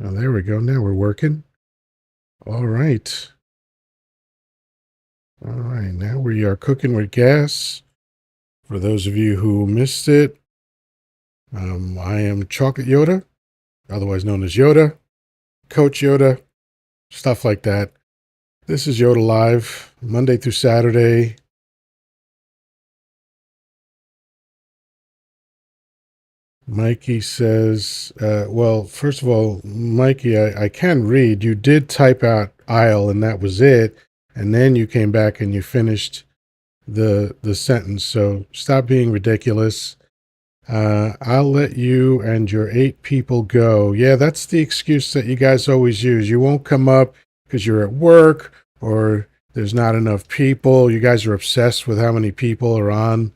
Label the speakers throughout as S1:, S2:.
S1: Oh, there we go. Now we're working. All right. All right. Now we are cooking with gas. For those of you who missed it, I am Chocolate Yoda, otherwise known as Yoda, Coach Yoda, stuff like that. This is Yoda Live, Monday through Saturday. Mikey says, well, first of all, Mikey, I can read. You did type out aisle, and that was it. And then you came back and you finished the sentence. So stop being ridiculous. I'll let you and your 8 people go. Yeah, that's the excuse that you guys always use. You won't come up because you're at work or there's not enough people. You guys are obsessed with how many people are on.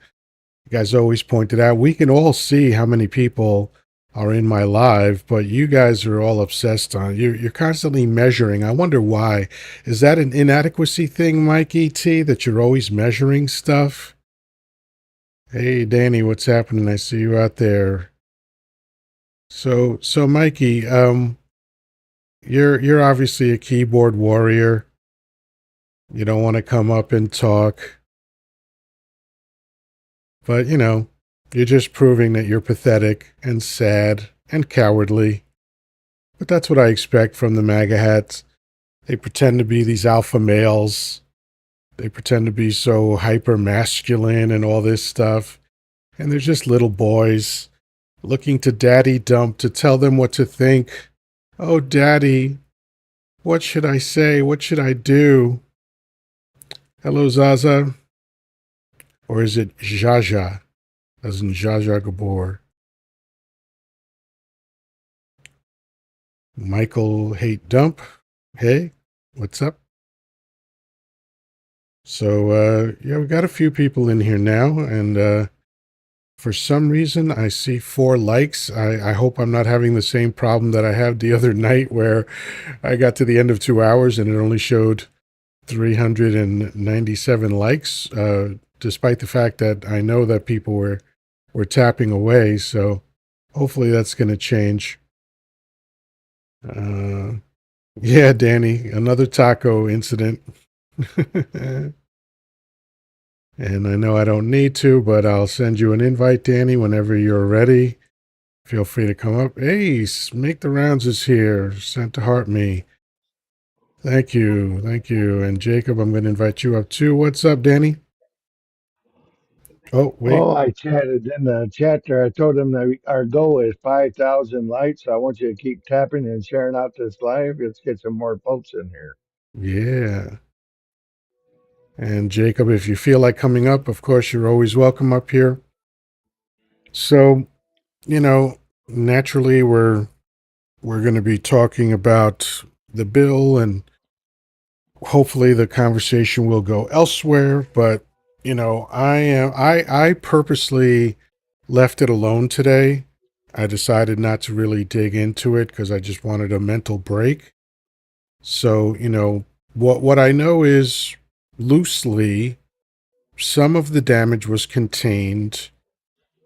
S1: You guys always point it out. We can all see how many people are in my live, but you guys are all obsessed on you're constantly measuring. I wonder why. Is that an inadequacy thing, Mike ET, that you're always measuring stuff? Hey Danny, what's happening? I see you out there. So Mikey, you're obviously a keyboard warrior. You don't want to come up and talk, but you're just proving that you're pathetic and sad and cowardly. But that's what I expect from the MAGA hats. They pretend to be these alpha males. They pretend to be so hyper masculine and all this stuff. And they're just little boys looking to daddy dump to tell them what to think. Oh, daddy, what should I say? What should I do? Hello, Zaza. Or is it Jaja, as in Jaja Gabor? Michael Hate Dump. Hey, what's up? So, yeah, we got a few people in here now, and for some reason, I see 4 likes. I hope I'm not having the same problem that I had the other night where I got to the end of 2 hours and it only showed 397 likes, despite the fact that I know that people were tapping away. So hopefully that's going to change. Uh, yeah, Danny, another taco incident. And I know I don't need to, but I'll send you an invite, Danny, whenever you're ready. Feel free to come up. Hey, Make the Rounds is here. Sent to heart me. Thank you. Thank you. And Jacob, I'm going to invite you up too. What's up, Danny? Oh, wait.
S2: Oh, I chatted in the chat there. I told him that our goal is 5,000 likes. So I want you to keep tapping and sharing out this live. Let's get some more folks in here.
S1: Yeah. And Jacob, if you feel like coming up, of course, you're always welcome up here. So, you know, naturally we're going to be talking about the bill, and hopefully the conversation will go elsewhere, but I purposely left it alone today. I decided not to really dig into it because I just wanted a mental break. So, what I know is loosely some of the damage was contained,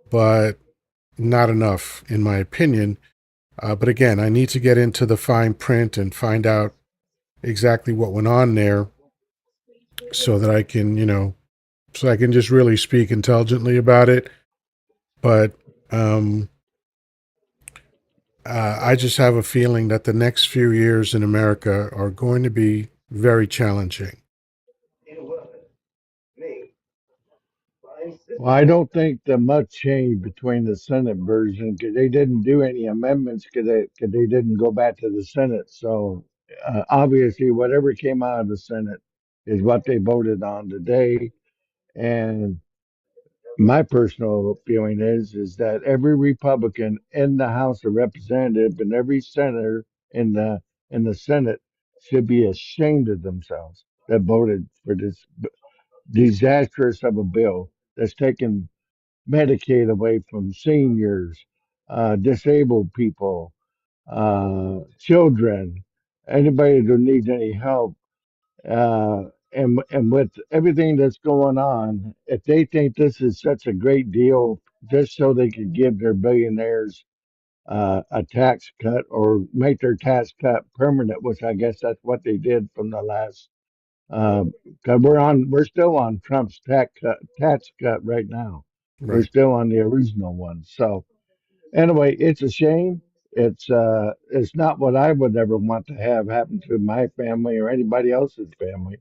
S1: but not enough, in my opinion. But again, I need to get into the fine print and find out exactly what went on there so that I can, so I can just really speak intelligently about it. But um, I just have a feeling that the next few years in America are going to be very challenging.
S2: Well, I don't think that much changed between the Senate version because they didn't do any amendments because they didn't go back to the Senate. So obviously, whatever came out of the Senate is what they voted on today. And my personal feeling is that every Republican in the House of Representatives and every senator in the Senate should be ashamed of themselves that voted for this disastrous of a bill that's taken Medicaid away from seniors, disabled people, children, anybody who needs any help. And with everything that's going on, if they think this is such a great deal, just so they could give their billionaires a tax cut or make their tax cut permanent, which I guess that's what they did from the last. Because we're still on Trump's tax cut right now. We're
S1: Right.
S2: still on the original one. So anyway, it's a shame. It's not what I would ever want to have happen to my family or anybody else's family.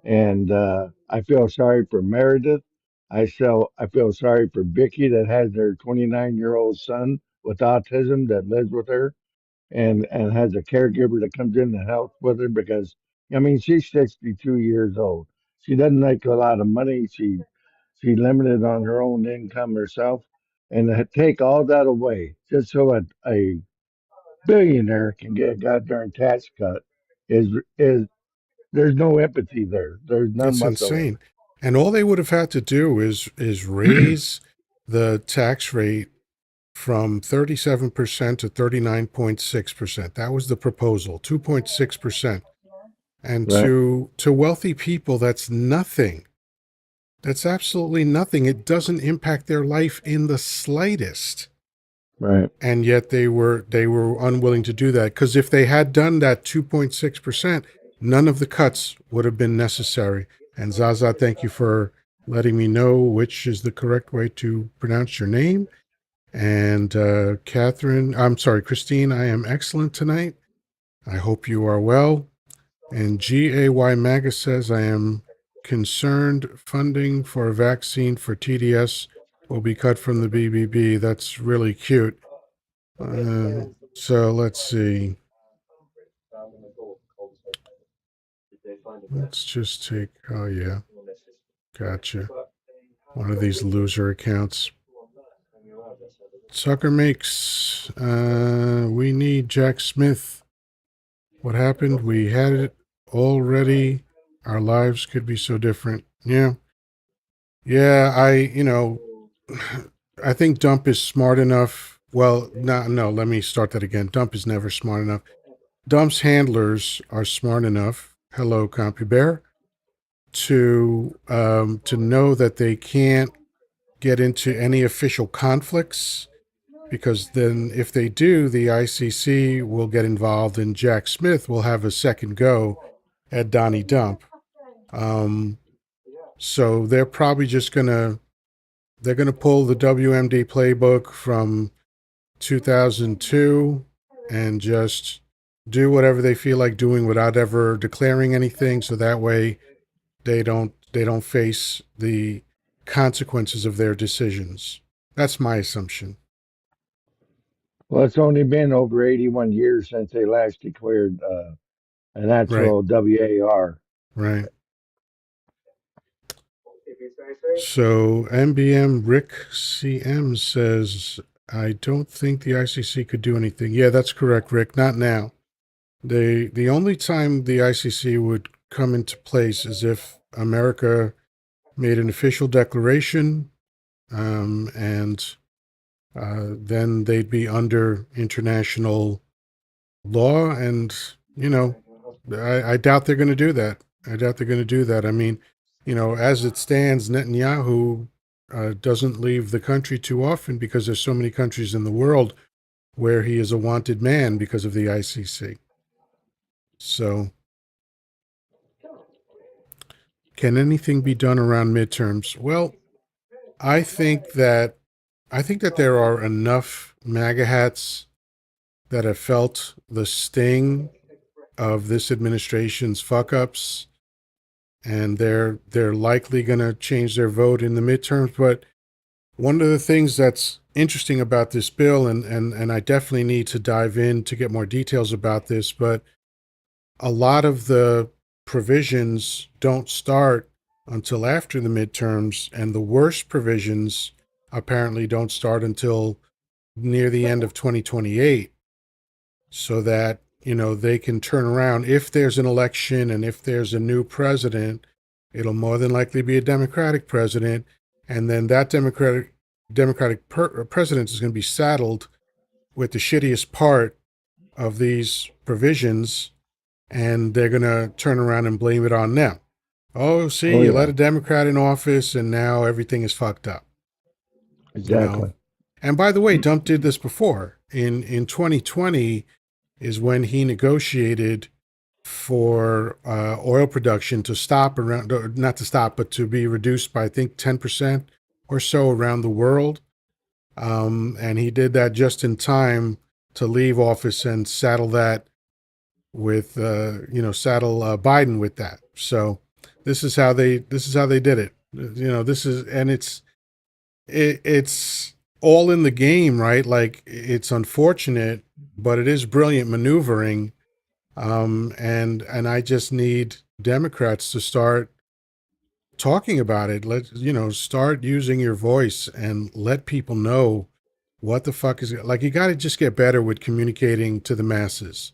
S2: And I feel sorry for Meredith. I feel sorry for Vicky that has their 29-year-old son with autism that lives with her and has a caregiver that comes in and helps with her because I mean she's 62 years old. She doesn't make a lot of money. She limited on her own income herself, and to take all that away just so a billionaire can get a goddamn tax cut is there's no empathy there. There's none
S1: It's
S2: whatsoever.
S1: insane. And all they would have had to do is raise the tax rate from 37% to 39.6%. That was the proposal, 2.6%. And
S2: Right,
S1: to wealthy people, that's nothing. That's absolutely nothing. It doesn't impact their life in the slightest.
S2: right.
S1: And yet they were unwilling to do that, because if they had done that 2.6%, none of the cuts would have been necessary. And Zaza, thank you for letting me know which is the correct way to pronounce your name. And Christine, I am excellent tonight. I hope you are well. And GAY Maga says, I am concerned funding for a vaccine for TDS will be cut from the BBB. That's really cute. So let's see. Let's just take, oh yeah, gotcha. One of these loser accounts. Sucker makes, we need Jack Smith. What happened? We had it already. Our lives could be so different. Yeah. Yeah. I think Dump is smart enough. Well, no, let me start that again. Dump is never smart enough. Dump's handlers are smart enough. Hello, CompuBear, to know that they can't get into any official conflicts, because then if they do, the ICC will get involved and Jack Smith will have a second go at Donnie Dump. Um, so they're gonna pull the WMD playbook from 2002 and just do whatever they feel like doing without ever declaring anything, so that way they don't face the consequences of their decisions. That's my assumption.
S2: Well, it's only been over 81 years since they last declared an
S1: Right,
S2: actual WAR.
S1: right. So MBM Rick CM says, I don't think the ICC could do anything. Yeah, that's correct, Rick. Not now. The only time the ICC would come into place is if America made an official declaration, and then they'd be under international law. And I doubt they're going to do that. I doubt they're going to do that. I mean, as it stands, Netanyahu doesn't leave the country too often because there's so many countries in the world where he is a wanted man because of the ICC. So, can anything be done around midterms? Well, I think that there are enough MAGA hats that have felt the sting of this administration's fuck ups, and they're likely going to change their vote in the midterms. But one of the things that's interesting about this bill, and I definitely need to dive in to get more details about this, but a lot of the provisions don't start until after the midterms, and the worst provisions apparently don't start until near the end of 2028, so that they can turn around if there's an election and if there's a new president. It'll more than likely be a Democratic president, and then that president is going to be saddled with the shittiest part of these provisions, and they're going to turn around and blame it on them. Oh, see,
S2: Oh
S1: you let
S2: yeah,
S1: a Democrat in office and now everything is fucked up. You know,
S2: exactly.
S1: And by the way, Dump did this before. In 2020 is when he negotiated for oil production to stop around, not to stop, but to be reduced by, I think, 10% or so around the world. And he did that just in time to leave office and saddle that with, saddle Biden with that. So this is how they did it. This is, and it's all in the game, right? Like, it's unfortunate, but it is brilliant maneuvering. And I just need Democrats to start talking about it. Start using your voice and let people know what the fuck is, like, you got to just get better with communicating to the masses.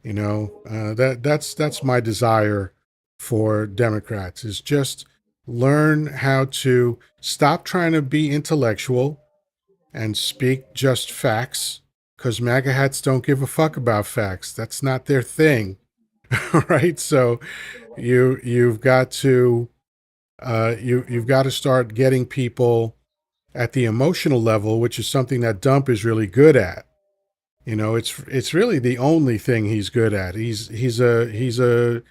S1: That's my desire for Democrats, is just learn how to stop trying to be intellectual and speak just facts, because MAGA hats don't give a fuck about facts. That's not their thing. Right? So you've got to you've got to start getting people at the emotional level, which is something that Dump is really good at. It's really the only thing he's good at. He's a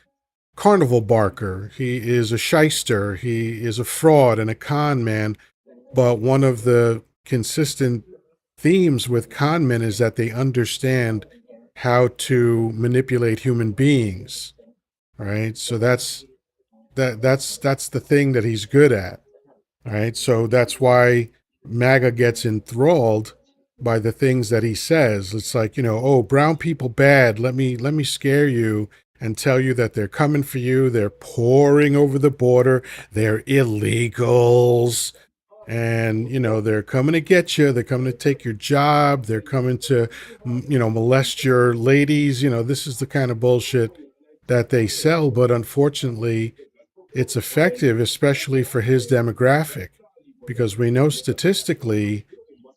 S1: carnival barker. He is a shyster. He is a fraud and a con man. But one of the consistent themes with con men is that they understand how to manipulate human beings. Right? So that's the thing that he's good at. Right? So that's why MAGA gets enthralled by the things that he says. It's like, oh, brown people bad. Let me scare you and tell you that they're coming for you. They're pouring over the border. They're illegals. And, they're coming to get you. They're coming to take your job. They're coming to, molest your ladies. This is the kind of bullshit that they sell. But unfortunately, it's effective, especially for his demographic, because we know statistically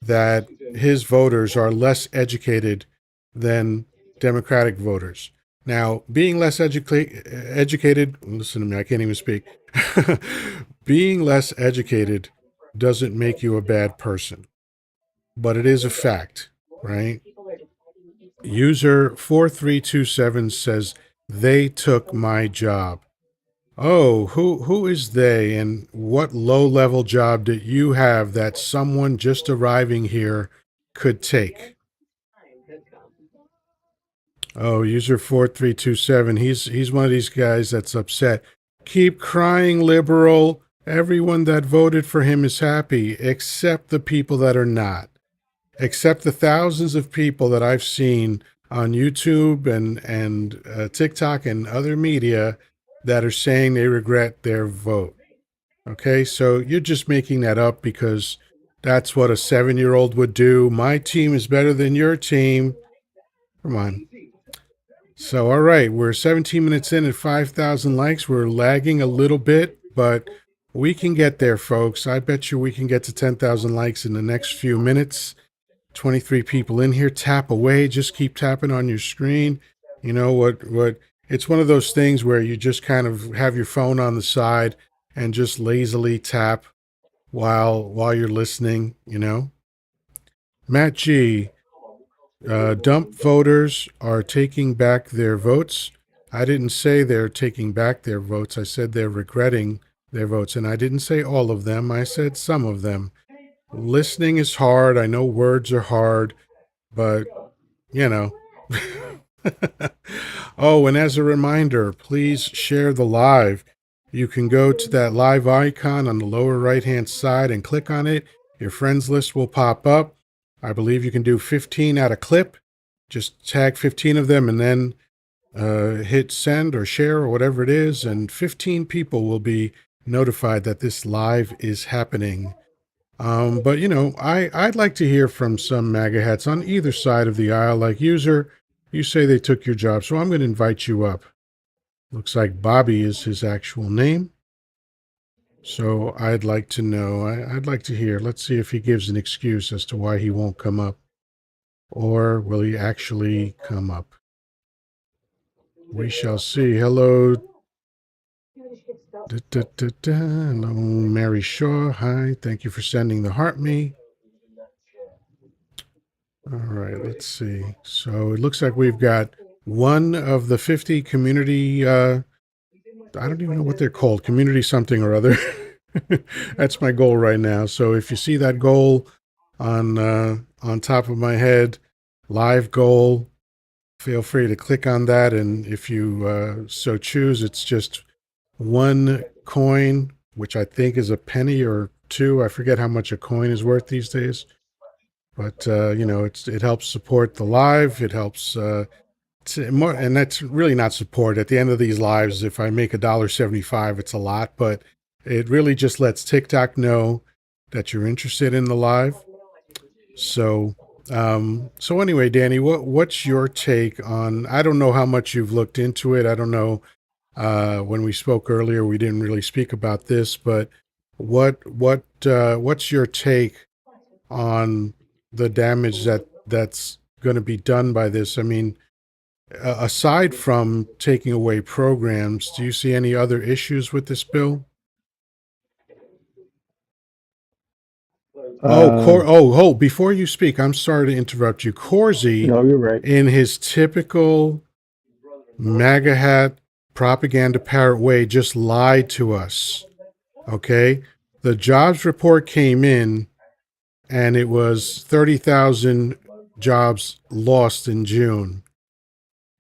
S1: that his voters are less educated than Democratic voters. Now, being less educated, listen to me, I can't even speak. Being less educated doesn't make you a bad person, but it is a fact, right? User 4327 says, they took my job. Oh, who is they, and what low-level job did you have that someone just arriving here could take? Oh, user 4327. He's one of these guys that's upset. Keep crying, liberal. Everyone that voted for him is happy, except the people that are not. Except the thousands of people that I've seen on YouTube and TikTok and other media that are saying they regret their vote. Okay, so you're just making that up because that's what a 7-year-old would do. My team is better than your team. Come on. So, all right, we're 17 minutes in at 5,000 likes. We're lagging a little bit, but we can get there, folks. I bet you we can get to 10,000 likes in the next few minutes. 23 people in here. Tap away. Just keep tapping on your screen. You know what? It's one of those things where you just kind of have your phone on the side and just lazily tap while you're listening. Matt G, dump voters are taking back their votes. I didn't say they're taking back their votes. I said they're regretting their votes. And I didn't say all of them. I said some of them. Listening is hard. I know words are hard, but, you know. Oh, and as a reminder, please share the live. You can go to that live icon on the lower right-hand side and click on it. Your friends list will pop up. I believe you can do 15 at a clip. Just tag 15 of them and then hit send or share or whatever it is, and 15 people will be notified that this live is happening. But I'd like to hear from some MAGA hats on either side of the aisle. Like, user, you say they took your job, so I'm going to invite you up. Looks like Bobby is his actual name. So I'd like to know, I'd like to hear. Let's see if he gives an excuse as to why he won't come up. Or will he actually come up? We shall see. Hello. Hello, Mary Shaw. Hi. Thank you for sending the heart me. All right, let's see. So it looks like we've got one of the 50 community, I don't even know what they're called, community something or other. That's my goal right now. So if you see that goal on top of my head, live goal, feel free to click on that. And if you so choose, it's just one coin, which I think is a penny or two. I forget how much a coin is worth these days. But it helps support the live. It helps more, and that's really not support. At the end of these lives, if I make $1.75, it's a lot, but it really just lets TikTok know that you're interested in the live. So, so anyway, Danny, what's your take on? I don't know how much you've looked into it. I don't know. When we spoke earlier, we didn't really speak about this, but what's your take on the damage that's going to be done by this? I mean, aside from taking away programs, do you see any other issues with this bill? Oh,
S2: Uh,
S1: before you speak, I'm sorry to interrupt you. Corsi,
S2: no, you're right.
S1: in his typical MAGA hat propaganda parrot way, just lied to us. Okay? The jobs report came in and it was 30,000 jobs lost in June.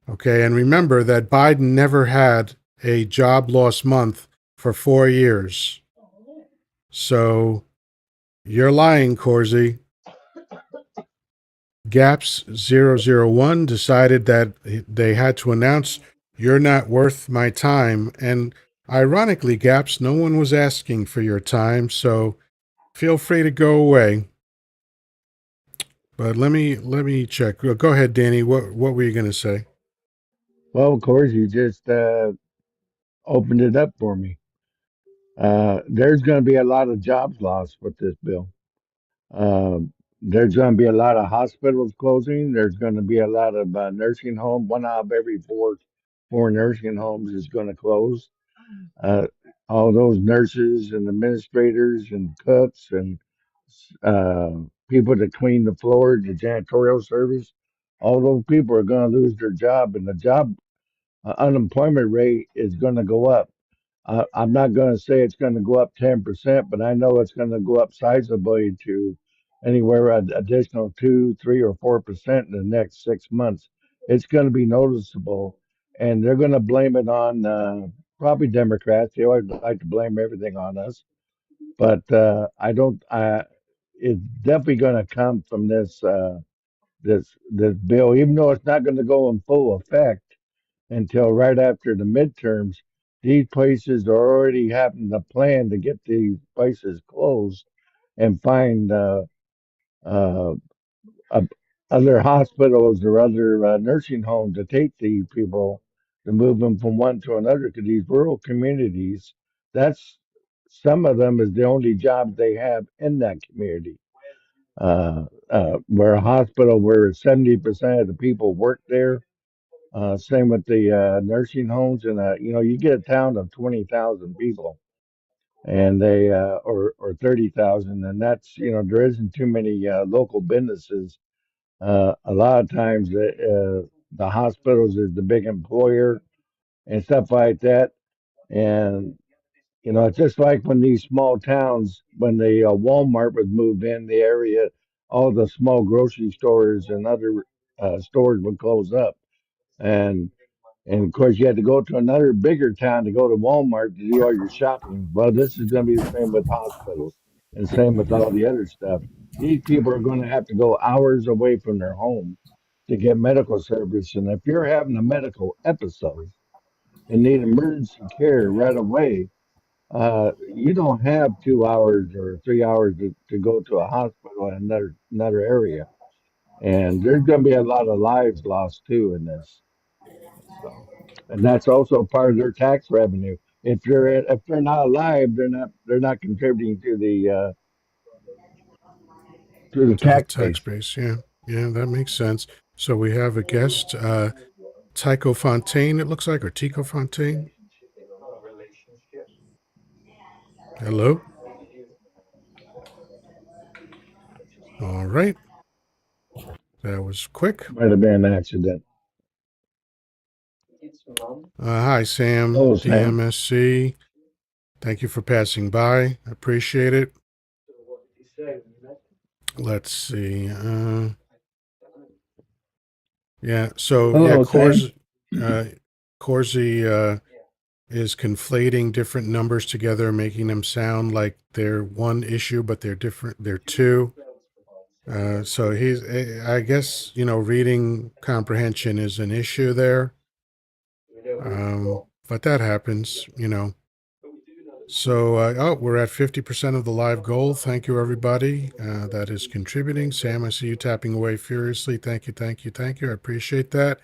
S1: Okay, and remember that Biden never had a job loss month for 4 years. So you're lying, Corsi. GAPS 001 decided that they had to announce you're not worth my time. And ironically, GAPS, no one was asking for your time, so feel free to go away. But let me check. Go ahead, Danny. What were you going to say?
S2: Well, of course, you just opened it up for me. There's going to be a lot of jobs lost with this bill. There's going to be a lot of hospitals closing. There's going to be a lot of nursing homes. One out of every four nursing homes is going to close. Uh, all those nurses and administrators and cooks and uh, people to clean the floors, the janitorial service, all those people are going to lose their job, and the job unemployment rate is going to go up. I'm not going to say it's going to go up 10%, but I know it's going to go up sizably to anywhere additional 2, 3, or 4% in the next 6 months. It's going to be noticeable, and they're going to blame it on probably Democrats. They always like to blame everything on us, but I don't. It's definitely going to come from this bill, even though it's not going to go in full effect until right after the midterms. These places are already having a plan to get these places closed and find uh, uh, other hospitals or other nursing homes to take these people to move them from one to another. Because these rural communities, that's some of them is the only jobs they have in that community. Where a hospital where 70% of the people work there, same with the nursing homes, and you get a town of 20,000 people, and they or 30,000, and that's there isn't too many local businesses. A lot of times, the hospitals is the big employer and stuff like that, and it's just like when these small towns, when the Walmart would move in the area, all the small grocery stores and other stores would close up, and of course, you had to go to another bigger town to go to Walmart to do all your shopping. Well, this is going to be the same with hospitals and same with all the other stuff. These people are going to have to go hours away from their home to get medical service. And if you're having a medical episode and need emergency care right away, you don't have 2 hours or 3 hours to go to a hospital in another area. And there's going to be a lot of lives lost too in this. So, and that's also part of their tax revenue. If they're not alive, they're not contributing to the
S1: To the
S2: tax
S1: tax
S2: base.
S1: base, yeah. Yeah, that makes sense. So we have a guest, Tycho Fontaine, it looks like, or Tico Fontaine. Hello. All right. That was quick.
S2: Might have been an accident.
S1: Hi, Sam,
S2: Oh, Sam.
S1: DMSC. Thank you for passing by. I appreciate it. Let's see. Yeah. So yeah,
S2: Hello, Sam.
S1: Uh, Corsi is conflating different numbers together, making them sound like they're one issue, but they're different. They're two. So I guess, reading comprehension is an issue there. But that happens. So, we're at 50% of the live goal. Thank you, everybody that is contributing. Sam, I see you tapping away furiously. Thank you, thank you, thank you. I appreciate that.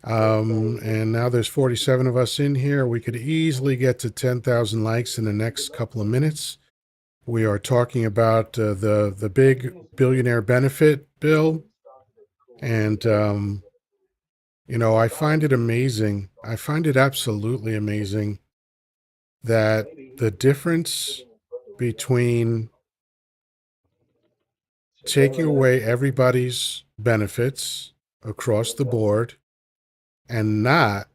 S1: And now there's 47 of us in here. We could easily get to 10,000 likes in the next couple of minutes. We are talking about the big billionaire benefit bill. And, I find it amazing. I find it absolutely amazing that the difference between taking away everybody's benefits across the board and not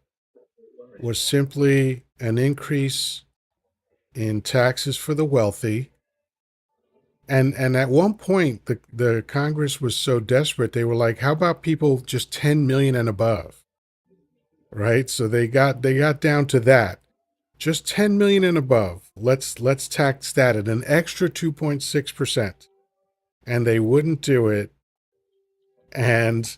S1: was simply an increase in taxes for the wealthy. And at one point the Congress was so desperate they were like, how about people just 10 million and above? Right? So they got down to that. Just 10 million and above. Let's tax that at an extra 2.6%. And they wouldn't do it. And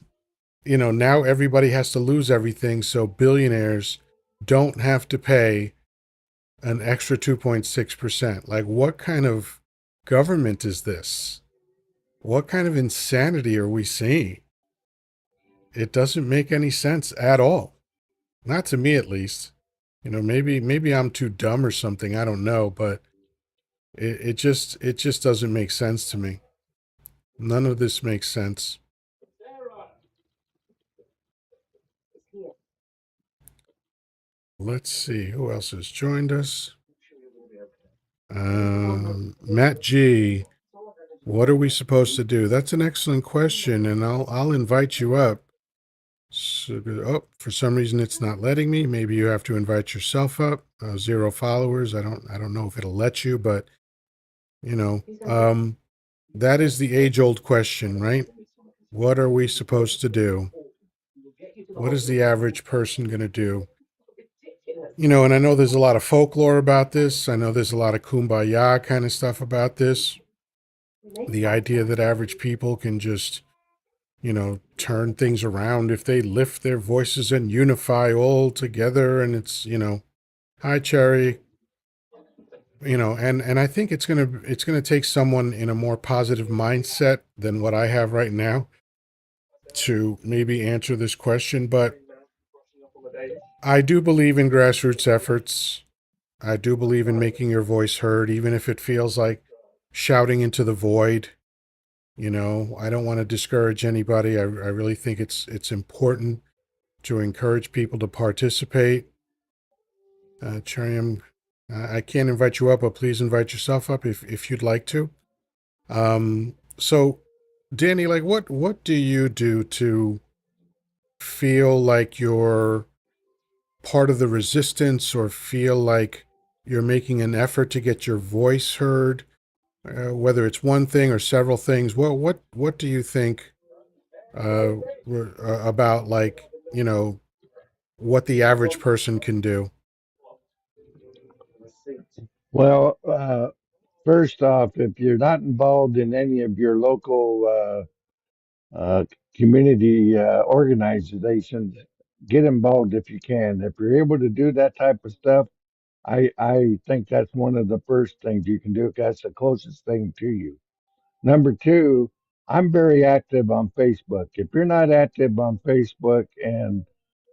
S1: now everybody has to lose everything so billionaires don't have to pay an extra 2.6%. Like, what kind of government is this? What kind of insanity are we seeing? It doesn't make any sense at all. Not to me, at least. Maybe I'm too dumb or something. I don't know, but it just doesn't make sense to me. None of this makes sense. Let's see who else has joined us. Matt G. What are we supposed to do? That's an excellent question, and I'll invite you up. So, oh, for some reason it's not letting me. Maybe you have to invite yourself up. 0 followers. I don't know if it'll let you, but you know, um, that is the age-old question, right? What are we supposed to do? What is the average person going to do? And I know there's a lot of folklore about this. I know there's a lot of kumbaya kind of stuff about this. The idea that average people can just, turn things around if they lift their voices and unify all together. And it's, hi, Cherry. And I think it's gonna take someone in a more positive mindset than what I have right now to maybe answer this question. But I do believe in grassroots efforts. I do believe in making your voice heard, even if it feels like shouting into the void. I don't want to discourage anybody. I really think it's important to encourage people to participate. Chariam, I can't invite you up, but please invite yourself up if you'd like to. So, Danny, like, what do you do to feel like you're part of the resistance, or feel like you're making an effort to get your voice heard? Whether it's one thing or several things, what do you think uh, about, like, what the average person can do?
S2: Well, first off, if you're not involved in any of your local community organizations, get involved if you can. If you're able to do that type of stuff, I think that's one of the first things you can do. 'Cause that's the closest thing to you. Number two, I'm very active on Facebook. If you're not active on Facebook and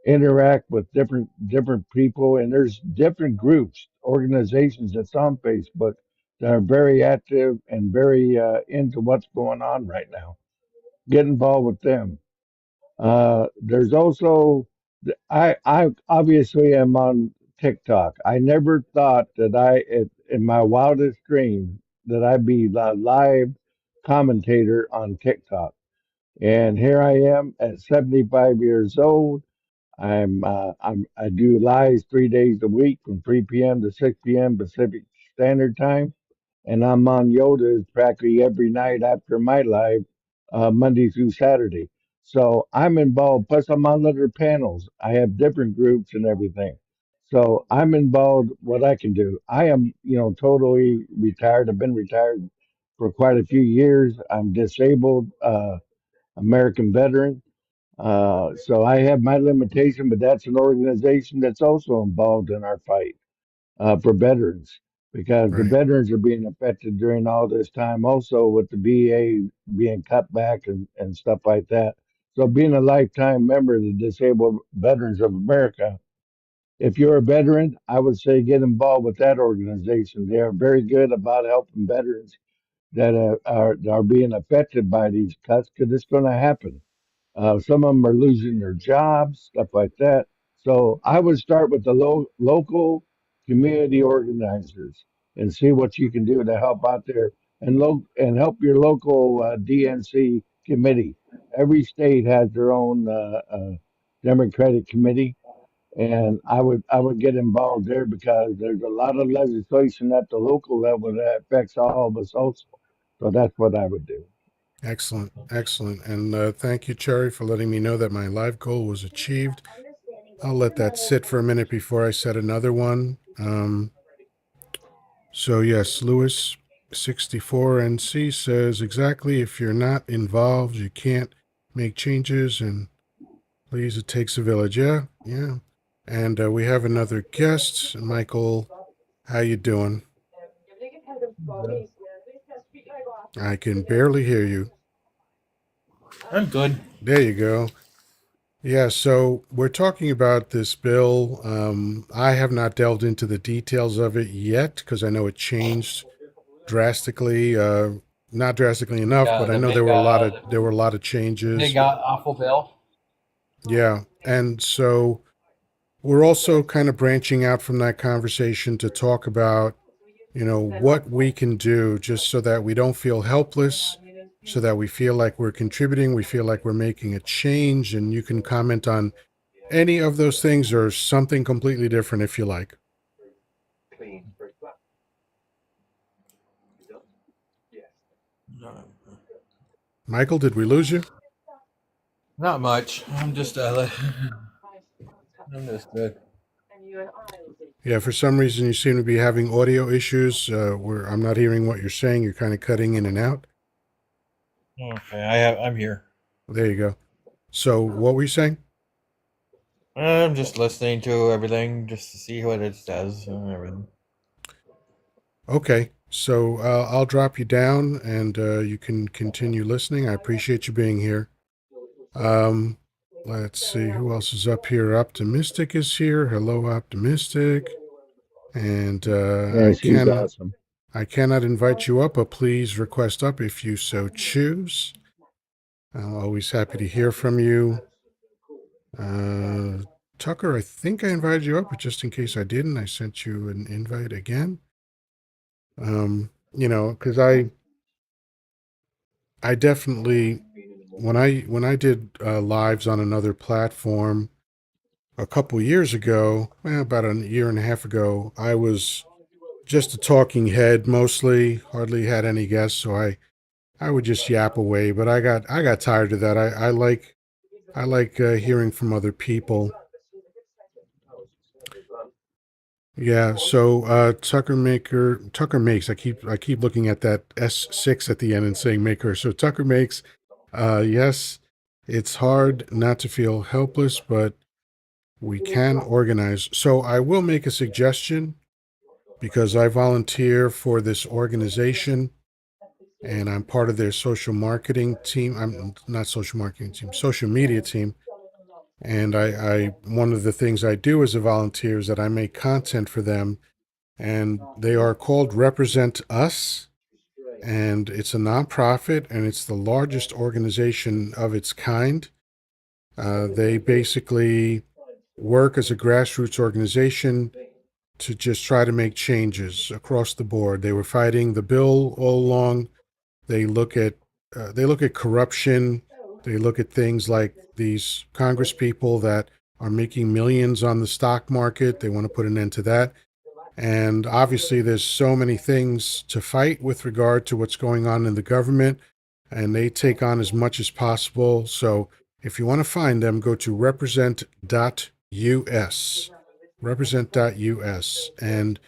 S2: interact with different people, and there's different groups, organizations that's on Facebook that are very active and very into what's going on right now. Get involved with them. There's also I obviously am on TikTok. I never thought that in my wildest dreams that I'd be a live commentator on TikTok. And here I am at 75 years old. I do lives 3 days a week from 3 p.m. to 6 p.m. Pacific Standard Time, and I'm on Yoddah practically every night after my live, Monday through Saturday. So I'm involved. Plus, I'm on other panels. I have different groups and everything. So I'm involved. What I can do. I am, totally retired. I've been retired for quite a few years. I'm disabled, American veteran. So I have my limitation, but that's an organization that's also involved in our fight for veterans because the
S1: Right.
S2: veterans are being affected during all this time also with the VA being cut back and stuff like that. So being a lifetime member of the Disabled Veterans of America, if you're a veteran, I would say get involved with that organization. They are very good about helping veterans that are being affected by these cuts because it's going to happen. Some of them are losing their jobs, stuff like that. So I would start with the local community organizers and see what you can do to help out there and help your local DNC committee. Every state has their own Democratic committee, and I would get involved there because there's a lot of legislation at the local level that affects all of us also. So that's what I would do.
S1: Excellent. Excellent. And thank you, Cherry, for letting me know that my live goal was achieved. I'll let that sit for a minute before I set another one. So, yes, Lewis 64 NC says exactly if you're not involved, you can't make changes. And please, it takes a village. Yeah, yeah. And we have another guest, Michael. How you doing? I can barely hear you.
S3: I'm good.
S1: There you go. Yeah, so we're talking about this bill. I have not delved into the details of it yet because I know it changed drastically. Not drastically enough,
S3: Yeah,
S1: but I know there were a lot of
S3: the
S1: changes.
S3: big awful bill.
S1: Yeah, and so we're also kind of branching out from that conversation to talk about, what we can do just so that we don't feel helpless, so that we feel like we're contributing, we feel like we're making a change, and you can comment on any of those things or something completely different if you like.
S3: No,
S1: Michael, did we lose you?
S3: not much. I'm just good.
S1: Yeah, for some reason you seem to be having audio issues where I'm not hearing what you're saying. You're kind of cutting in and out.
S3: Okay, I'm here.
S1: There you go. So, what were you saying?
S3: I'm just listening to everything just to see what it says and everything.
S1: Okay, so I'll drop you down and you can continue listening. I appreciate you being here. Um, let's see who else is up here. Optimistic is here. Hello, Optimistic. And
S2: Yeah, she's awesome.
S1: I cannot invite you up, but please request up if you so choose. I'm always happy to hear from you. Uh, Tucker, I think I invited you up, but just in case I didn't, I sent you an invite again. Because I definitely when I did lives on another platform a couple years ago, about a year and a half ago, I was just a talking head mostly, hardly had any guests, so I would just yap away. But I got tired of that. I like hearing from other people. Yeah, so Tucker makes. I keep looking at that S6 at the end and saying maker. So Tucker makes. Yes, it's hard not to feel helpless, but we can organize. So I will make a suggestion because I volunteer for this organization and I'm part of their social marketing team. I'm not social marketing team, social media team. And I one of the things I do as a volunteer is that I make content for them, and they are called Represent Us, and it's a nonprofit, and it's the largest organization of its kind. They basically work as a grassroots organization to just try to make changes across the board. They were fighting the bill all along. They look at corruption. They look at things like these Congress people that are making millions on the stock market. They want to put an end to that. And obviously, there's so many things to fight with regard to what's going on in the government, and they take on as much as possible. So if you want to find them, go to represent.us. Represent.us. And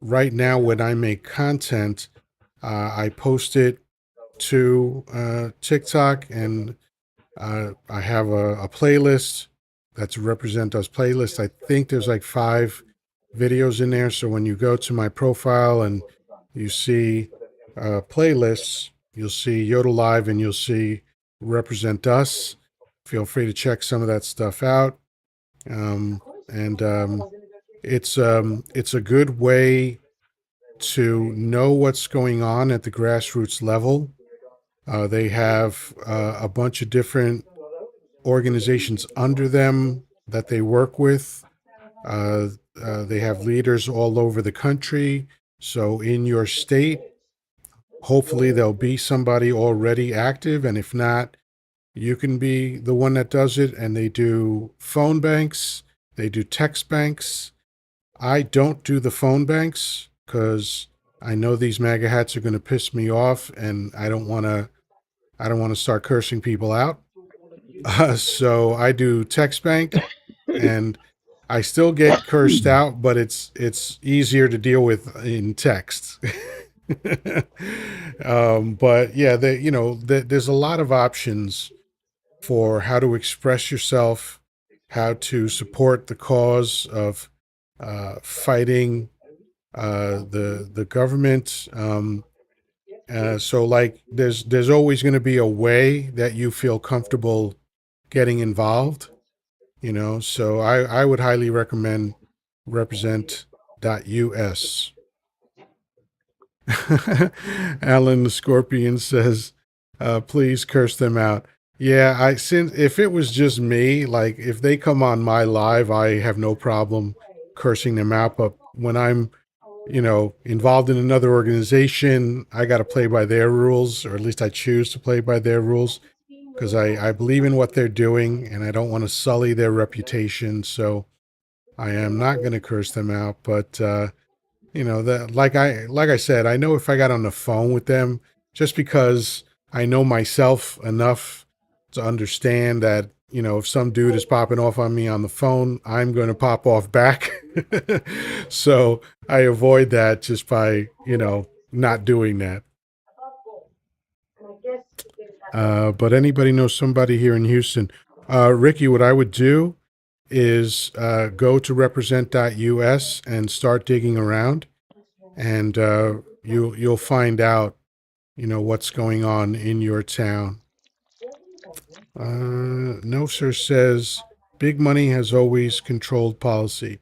S1: right now, when I make content, I post it to TikTok, and I have a playlist that's a Represent Us playlist. I think there's like 5 videos in there. So when you go to my profile and you see playlists, you'll see Yoddah Live and you'll see Represent Us. Feel free to check some of that stuff out. And it's a good way to know what's going on at the grassroots level. They have a bunch of different organizations under them that they work with. They have leaders all over the country. So in your state, hopefully there'll be somebody already active. And if not, you can be the one that does it. And they do phone banks, they do text banks. I don't do the phone banks because I know these MAGA hats are going to piss me off, and I don't want to start cursing people out. So I do text bank, and I still get cursed out, but it's easier to deal with in text. But yeah, there's a lot of options for how to express yourself, how to support the cause of fighting the government. So like there's always going to be a way that you feel comfortable getting involved, so I would highly recommend represent.us. Alan the Scorpion says, please curse them out. Yeah, since if it was just me, like if they come on my live, I have no problem cursing them out. But when I'm, involved in another organization, I got to play by their rules, or at least I choose to play by their rules, because I believe in what they're doing and I don't want to sully their reputation. So I am not going to curse them out. But, that like I said, I know if I got on the phone with them, just because I know myself enough to understand that, if some dude is popping off on me on the phone, I'm going to pop off back. So I avoid that just by, not doing that. But anybody knows somebody here in Houston? Ricky, what I would do is go to represent.us and start digging around, and you'll find out, what's going on in your town. No, sir says big money has always controlled policy.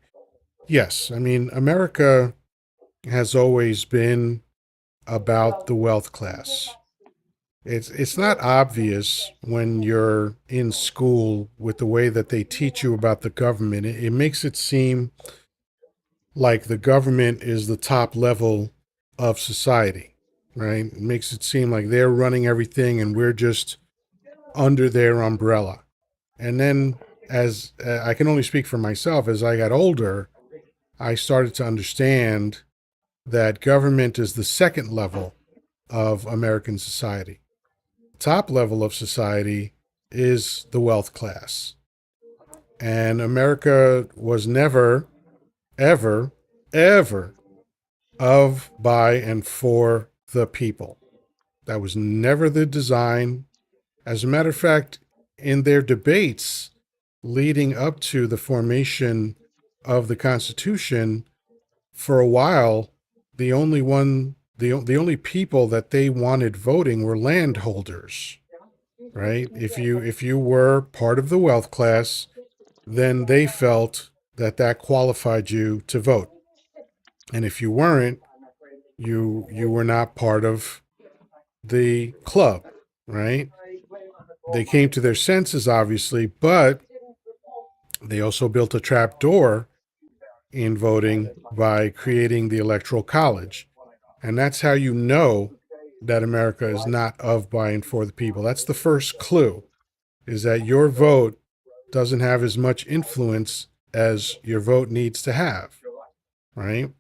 S1: Yes, I mean, America has always been about the wealth class. It's not obvious when you're in school with the way that they teach you about the government. It makes it seem like the government is the top level of society, right? It makes it seem like they're running everything and we're just under their umbrella. And then, as I can only speak for myself, as I got older, I started to understand that government is the second level of American society. Top level of society is the wealth class. And America was never, ever, ever of, by, and for the people. That was never the design. As a matter of fact, in their debates leading up to the formation of the Constitution, for a while, the only people that they wanted voting were landholders, right? If you were part of the wealth class, then they felt that qualified you to vote. And if you weren't, you were not part of the club, right? They came to their senses, obviously, but they also built a trap door in voting by creating the Electoral College. And that's how you know that America is not of, by, and for the people. That's the first clue, is that your vote doesn't have as much influence as your vote needs to have, right?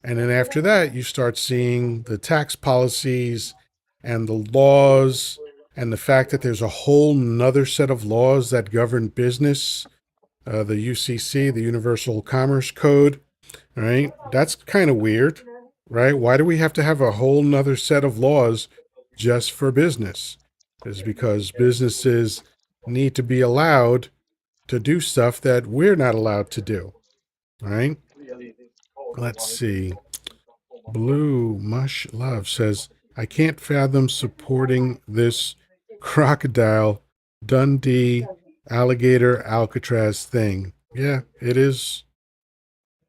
S1: And then after that, you start seeing the tax policies and the laws and the fact that there's a whole nother set of laws that govern business, the UCC, the Universal Commerce Code, right? That's kind of weird, right? Why do we have to have a whole nother set of laws just for business? It's because businesses need to be allowed to do stuff that we're not allowed to do, right? Let's see. Blue Mush Love says, I can't fathom supporting this crocodile, Dundee, alligator, Alcatraz thing. Yeah, it is.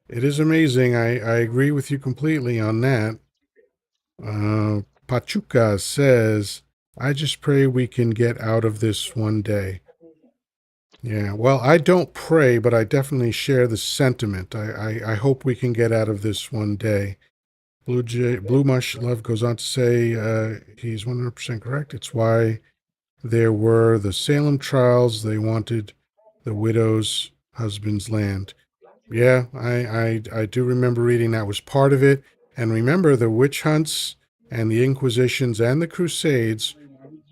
S1: It is amazing. I agree with you completely on that. Pachuca says, I just pray we can get out of this one day. Yeah, well, I don't pray, but I definitely share the sentiment. I hope we can get out of this one day. Blue Mush Love goes on to say he's 100% correct. It's why there were the Salem trials. They wanted the widow's husband's land. Yeah, I do remember reading that was part of it. And remember, the witch hunts and the Inquisitions and the Crusades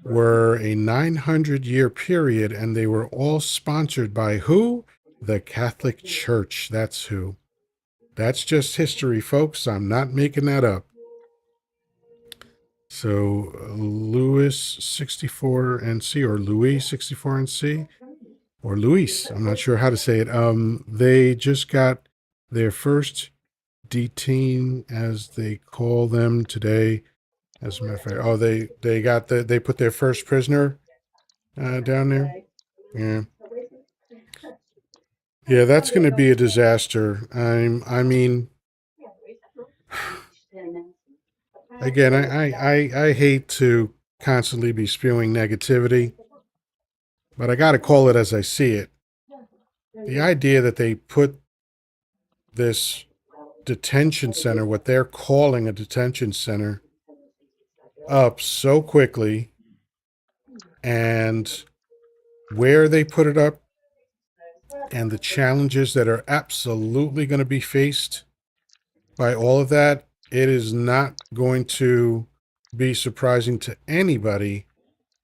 S1: were a 900-year period, and they were all sponsored by who? The Catholic Church. That's who. That's just history, folks. I'm not making that up. So Louis 64 NC, or Louis 64 NC, or Luis, I'm not sure how to say it. They just got their first detain, as they call them today. As a matter of fact, they put their first prisoner down there. Yeah. Yeah, that's going to be a disaster. I mean, again, I hate to constantly be spewing negativity, but I got to call it as I see it. The idea that they put this detention center, what they're calling a detention center, up so quickly, and where they put it up, and the challenges that are absolutely going to be faced by all of that, it is not going to be surprising to anybody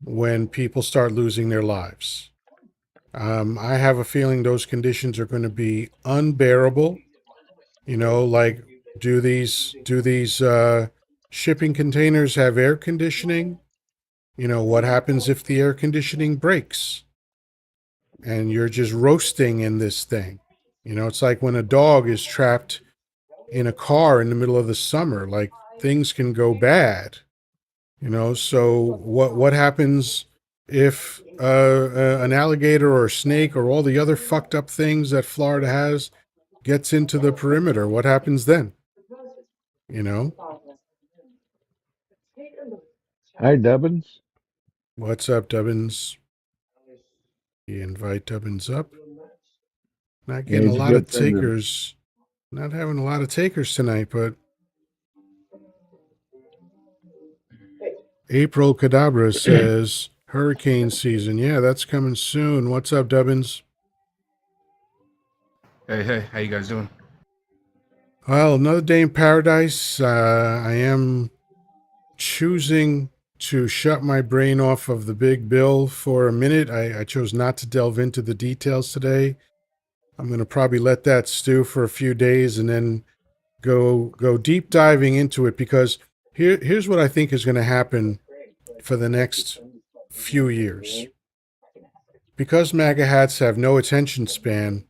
S1: when people start losing their lives. I have a feeling those conditions are going to be unbearable. You know, like, do these shipping containers have air conditioning? You know, what happens if the air conditioning breaks and you're just roasting in this thing? You know, it's like when a dog is trapped in a car in the middle of the summer, like, things can go bad. You know, so what happens if an alligator or a snake or all the other fucked up things that Florida has gets into the perimeter? What happens then? You know?
S2: Hi, Dubbins.
S1: What's up, Dubbins? You invite Dubbins up. Not getting a
S2: He's a
S1: lot of
S2: good friend of
S1: takers. Not having a lot of takers tonight, but April Cadabra says hurricane season. Yeah, that's coming soon. What's up, Dubbins?
S4: Hey, how you guys doing?
S1: Well, another day in paradise. I am choosing to shut my brain off of the big bill for a minute. I chose not to delve into the details today. I'm going to probably let that stew for a few days and then go deep diving into it, because here's what I think is going to happen for the next few years. Because MAGA hats have no attention span,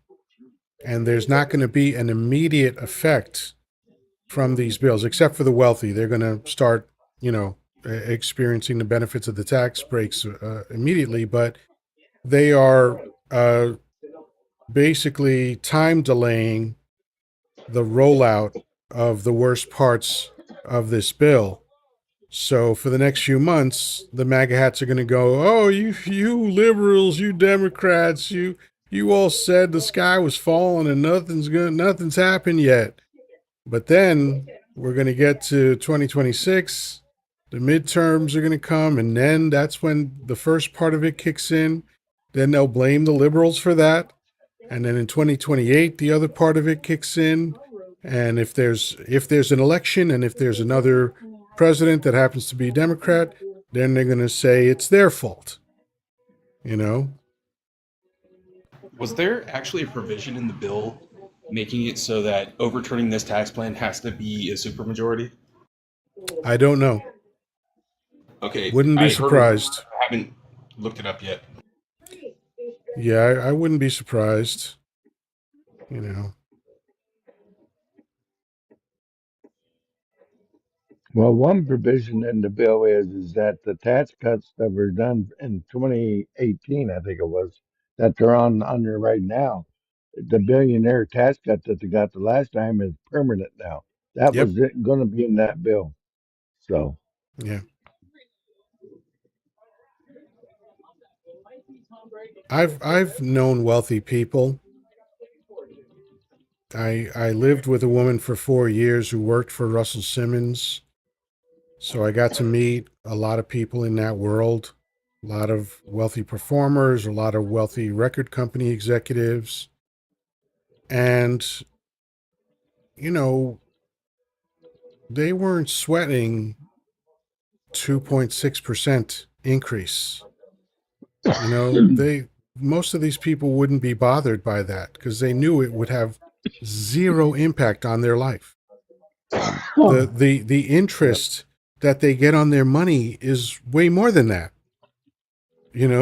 S1: and there's not going to be an immediate effect from these bills, except for the wealthy. They're going to start, experiencing the benefits of the tax breaks immediately, but they are basically time delaying the rollout of the worst parts of this bill. So for the next few months, the MAGA hats are going to go, oh, you liberals, you Democrats, you all said the sky was falling and nothing's happened yet. But then we're going to get to 2026, The midterms are going to come, and then that's when the first part of it kicks in. Then they'll blame the liberals for that. And then in 2028, the other part of it kicks in. And if there's an election and if there's another president that happens to be a Democrat, then they're going to say it's their fault. You know,
S4: Was there actually a provision in the bill making it so that overturning this tax plan has to be a supermajority?
S1: I don't know.
S4: Okay,
S1: Wouldn't be
S4: I heard a rumor.
S1: surprised.
S4: I haven't looked it up yet.
S1: Yeah, I wouldn't be surprised. You know,
S2: Well, one provision in the bill is that the tax cuts that were done in 2018, I think it was, that they're on under right now, the billionaire tax cut that they got the last time is permanent now. That
S1: yep,
S2: was going to be in that bill. So,
S1: yeah. I've known wealthy people. I lived with a woman for 4 years who worked for Russell Simmons. So I got to meet a lot of people in that world, a lot of wealthy performers, a lot of wealthy record company executives. And, you know, they weren't sweating 2.6% increase. Most of these people wouldn't be bothered by that because they knew it would have zero impact on their life. The
S2: yep.
S1: interest that they get on their money is way more than that.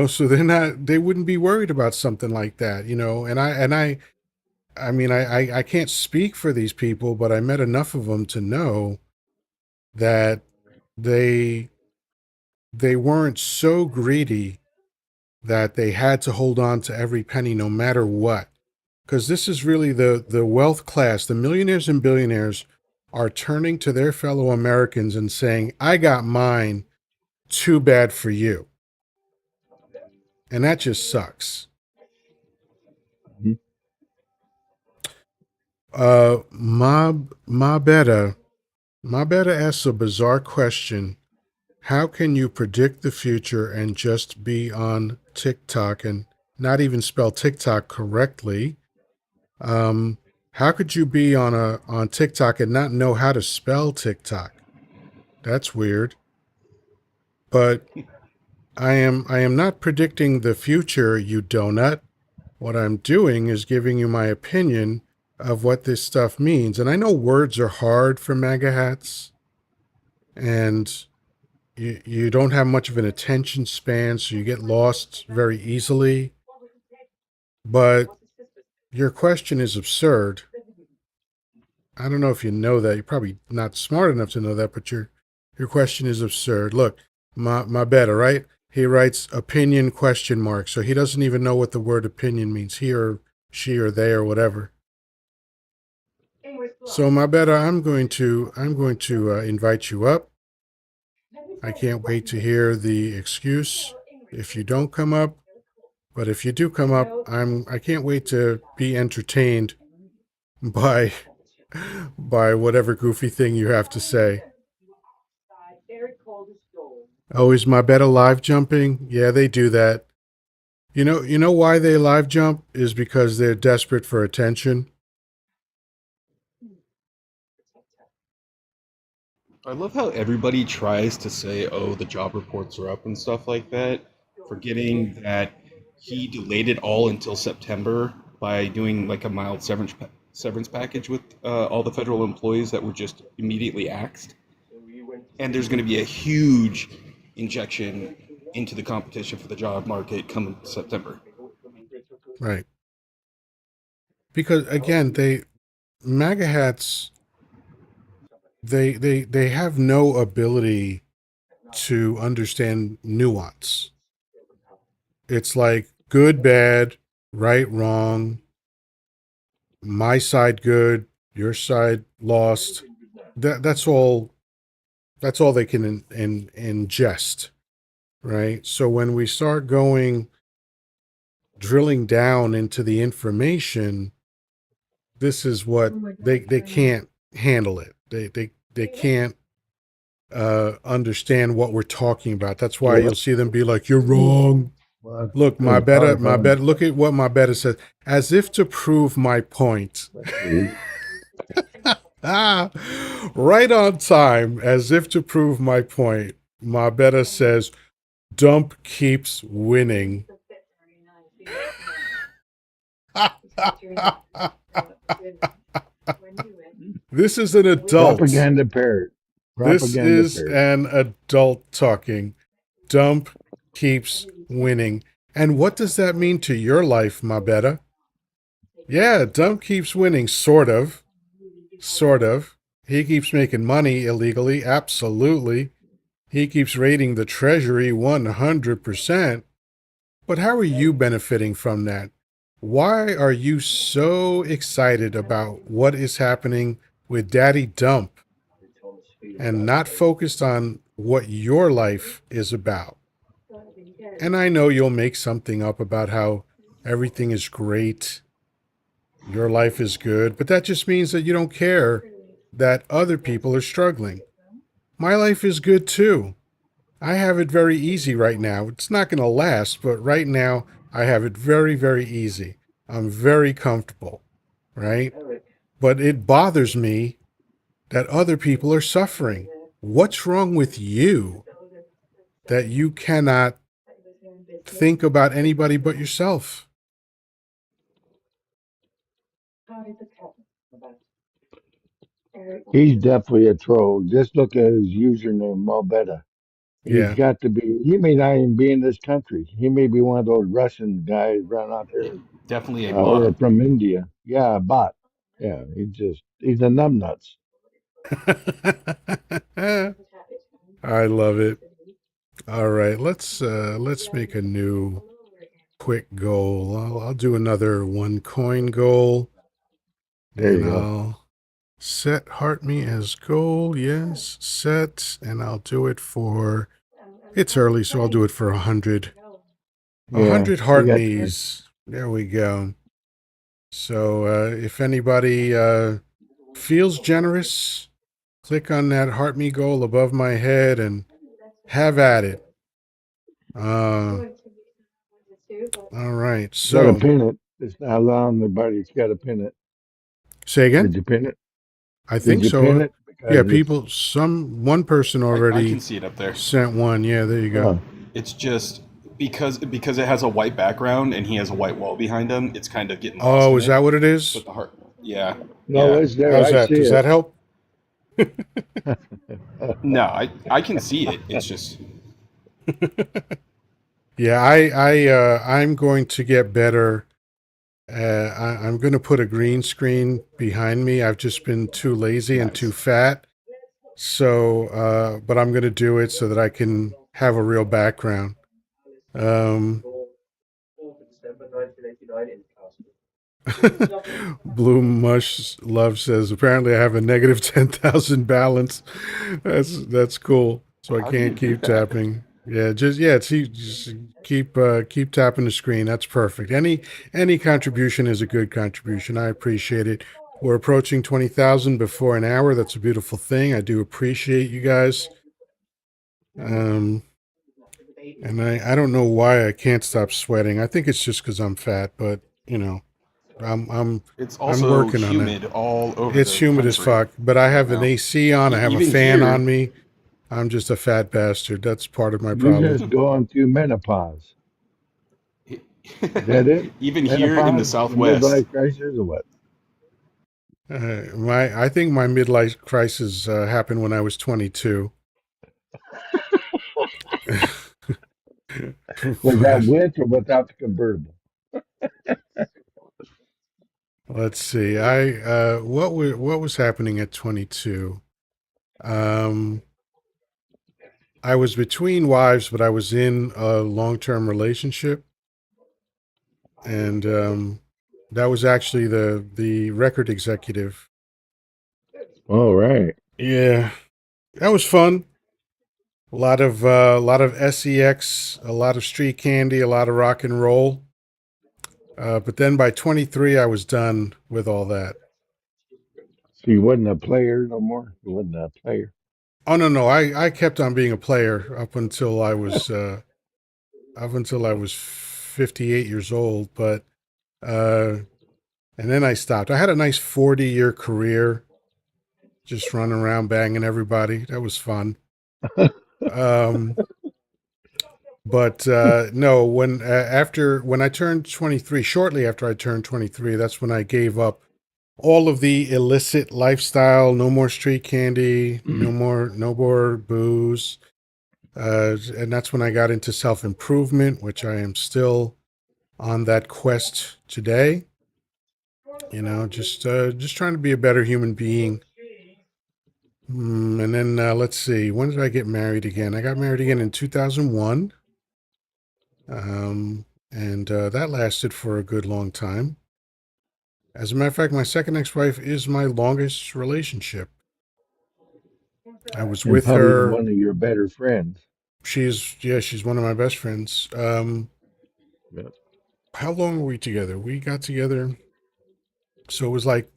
S1: So they wouldn't be worried about something like that. I can't speak for these people, but I met enough of them to know that they they weren't so greedy that they had to hold on to every penny no matter what. Because this is really the wealth class, the millionaires and billionaires are turning to their fellow Americans and saying, I got mine, too bad for you. And that just sucks.
S2: Mhm.
S1: Mabetta asks a bizarre question. How can you predict the future and just be on TikTok and not even spell TikTok correctly? Um, how could you be on TikTok and not know how to spell TikTok? That's weird. But I am not predicting the future, you donut. What I'm doing is giving you my opinion of what this stuff means. And I know words are hard for MAGA hats, and you don't have much of an attention span, so you get lost very easily. But your question is absurd. I don't know if you know that. You're probably not smart enough to know that, but your question is absurd. Look, my beta, right? He writes opinion question mark, so he doesn't even know what the word opinion means. He or she or they or whatever. So my beta, I'm going to invite you up. I can't wait to hear the excuse if you don't come up. But if you do come up, I can't wait to be entertained by by whatever goofy thing you have to say. Oh, is my beta live jumping? Yeah, they do that. You know why they live jump is because they're desperate for attention.
S4: I love how everybody tries to say, "Oh, the job reports are up" and stuff like that, forgetting that he delayed it all until September by doing like a mild severance package with all the federal employees that were just immediately axed. And there's going to be a huge injection into the competition for the job market coming September.
S1: Right. Because again, they MAGA hats they have no ability to understand nuance. It's like good, bad, right, wrong, my side good, your side lost. That's all they can ingest, right? So when we start drilling down into the information, this is what they can't handle it. They can't understand what we're talking about. That's why
S2: Well,
S1: you'll see them be like, "You're wrong."
S2: well,
S1: Look, my
S2: because
S1: better,
S2: our
S1: my
S2: phones.
S1: better. Look at what my better says, as if to prove my point.
S2: Let's see.
S1: Ah, right on time, as if to prove my point. My better says, "Dump keeps winning." This is an adult.
S2: Propaganda parrot.
S1: This
S2: Propaganda
S1: is
S2: parrot.
S1: an adult talking. Dump keeps winning. And what does that mean to your life, my better? Yeah, Dump keeps winning, sort of. Sort of. He keeps making money illegally, absolutely. He keeps raiding the treasury 100%. But how are you benefiting from that? Why are you so excited about what is happening with Daddy Dump and not focused on what your life is about? And I know you'll make something up about how everything is great, your life is good, but that just means that you don't care that other people are struggling. My life is good too. I have it very easy right now. It's not going to last, but right now I have it very, very easy. I'm very comfortable, right? But it bothers me that other people are suffering. What's wrong with you that you cannot think about anybody but yourself?
S2: He's definitely a troll. Just look at his username, Mobetta. He's
S1: Yeah.
S2: got to be. He may not even be in this country. He may be one of those Russian guys run out
S4: Yeah,
S2: there,
S4: definitely a
S2: or
S4: bot.
S2: from India. Yeah, a bot. Yeah, he's a numbnuts.
S1: I love it. All right, let's make a new quick goal. I'll do another one coin goal,
S2: There
S1: and
S2: you go.
S1: I'll set heart me as goal. Yes, set, and I'll do it for. It's early, so I'll do it for 100. A
S2: Yeah,
S1: 100
S2: you
S1: heart
S2: got time.
S1: me's. There we go. So if anybody feels generous, click on that heart me goal above my head and have at it. Uh, all right.
S2: You got to
S1: So
S2: pin it. It's not allowing the buddy. It's got to pin it.
S1: say again.
S2: Did you pin it?
S1: I
S2: Did
S1: think
S2: you pin
S1: so.
S2: it?
S1: Yeah,
S2: Because it's.
S1: people. One person
S4: I can
S1: already
S4: see it up there.
S1: sent one. Yeah, there you go.
S2: Oh,
S4: It's just because it has a white background and he has a white wall behind him. It's kind of getting lost
S1: Oh,
S4: in
S1: is
S4: it.
S1: that what it is?
S4: But the heart, yeah,
S2: no,
S4: yeah.
S2: it's there.
S1: How's
S2: I
S1: that?
S2: see
S1: Does
S2: it.
S1: that help?
S4: No, I can see it. It's just
S1: Yeah, I'm going to get better. I'm going to put a green screen behind me. I've just been too lazy and too
S4: nice.
S1: fat. So, but I'm going to do it so that I can have a real background. Um, Blue Mush Love says, apparently I have a negative 10,000 balance. That's cool. So I
S4: How do you
S1: can't
S4: do
S1: keep
S4: that?
S1: tapping. Yeah, just keep tapping the screen. That's perfect. Any contribution is a good contribution. I appreciate it. We're approaching 20,000 before an hour. That's a beautiful thing. I do appreciate you guys. Um, and I don't know why I can't stop sweating. I think it's just because I'm fat, but you know, I'm I'm
S4: It's
S1: I'm
S4: also
S1: working on it.
S4: humid all over
S1: It's
S4: the
S1: humid as
S4: country
S1: fuck, but I
S4: right
S1: have an
S4: now.
S1: AC on. I have a
S4: Even
S1: fan on
S4: here,
S1: me. I'm just a fat bastard. That's part of my
S2: You're
S1: problem.
S2: just going through menopause. Is that it?
S4: even here in the
S2: Menopause, the
S4: Southwest,
S2: midlife crisis, or what?
S1: I think my midlife crisis happened when I was 22.
S2: Was that
S1: But
S2: with or without the convertible?
S1: let's see. What was happening at 22? Um, I was between wives, but I was in a long-term relationship, and that was actually the record executive.
S2: All right.
S1: Yeah, that was fun. A lot of sex, a lot of street candy, a lot of rock and roll. But then by 23, I was done with all that.
S2: So you wasn't a player no more? You wasn't a player?
S1: Oh no, no, I kept on being a player up until I was 58 years old, but uh and then I stopped. I had a nice 40-year career just running around banging everybody. That was fun. Um but no, when I turned 23, shortly after I turned 23, that's when I gave up all of the illicit lifestyle, no more street candy, no more booze. And that's when I got into self improvement, which I am still on that quest today. Just trying to be a better human being. And then let's see, when did I get married again? I got married again in 2001, and that lasted for a good long time. As a matter of fact, my second ex-wife is my longest relationship. I was
S2: And
S1: with
S2: probably
S1: her.
S2: one of your better friends.
S1: She's one of my best friends.
S2: Yeah.
S1: How long were we together? We got together, so it was like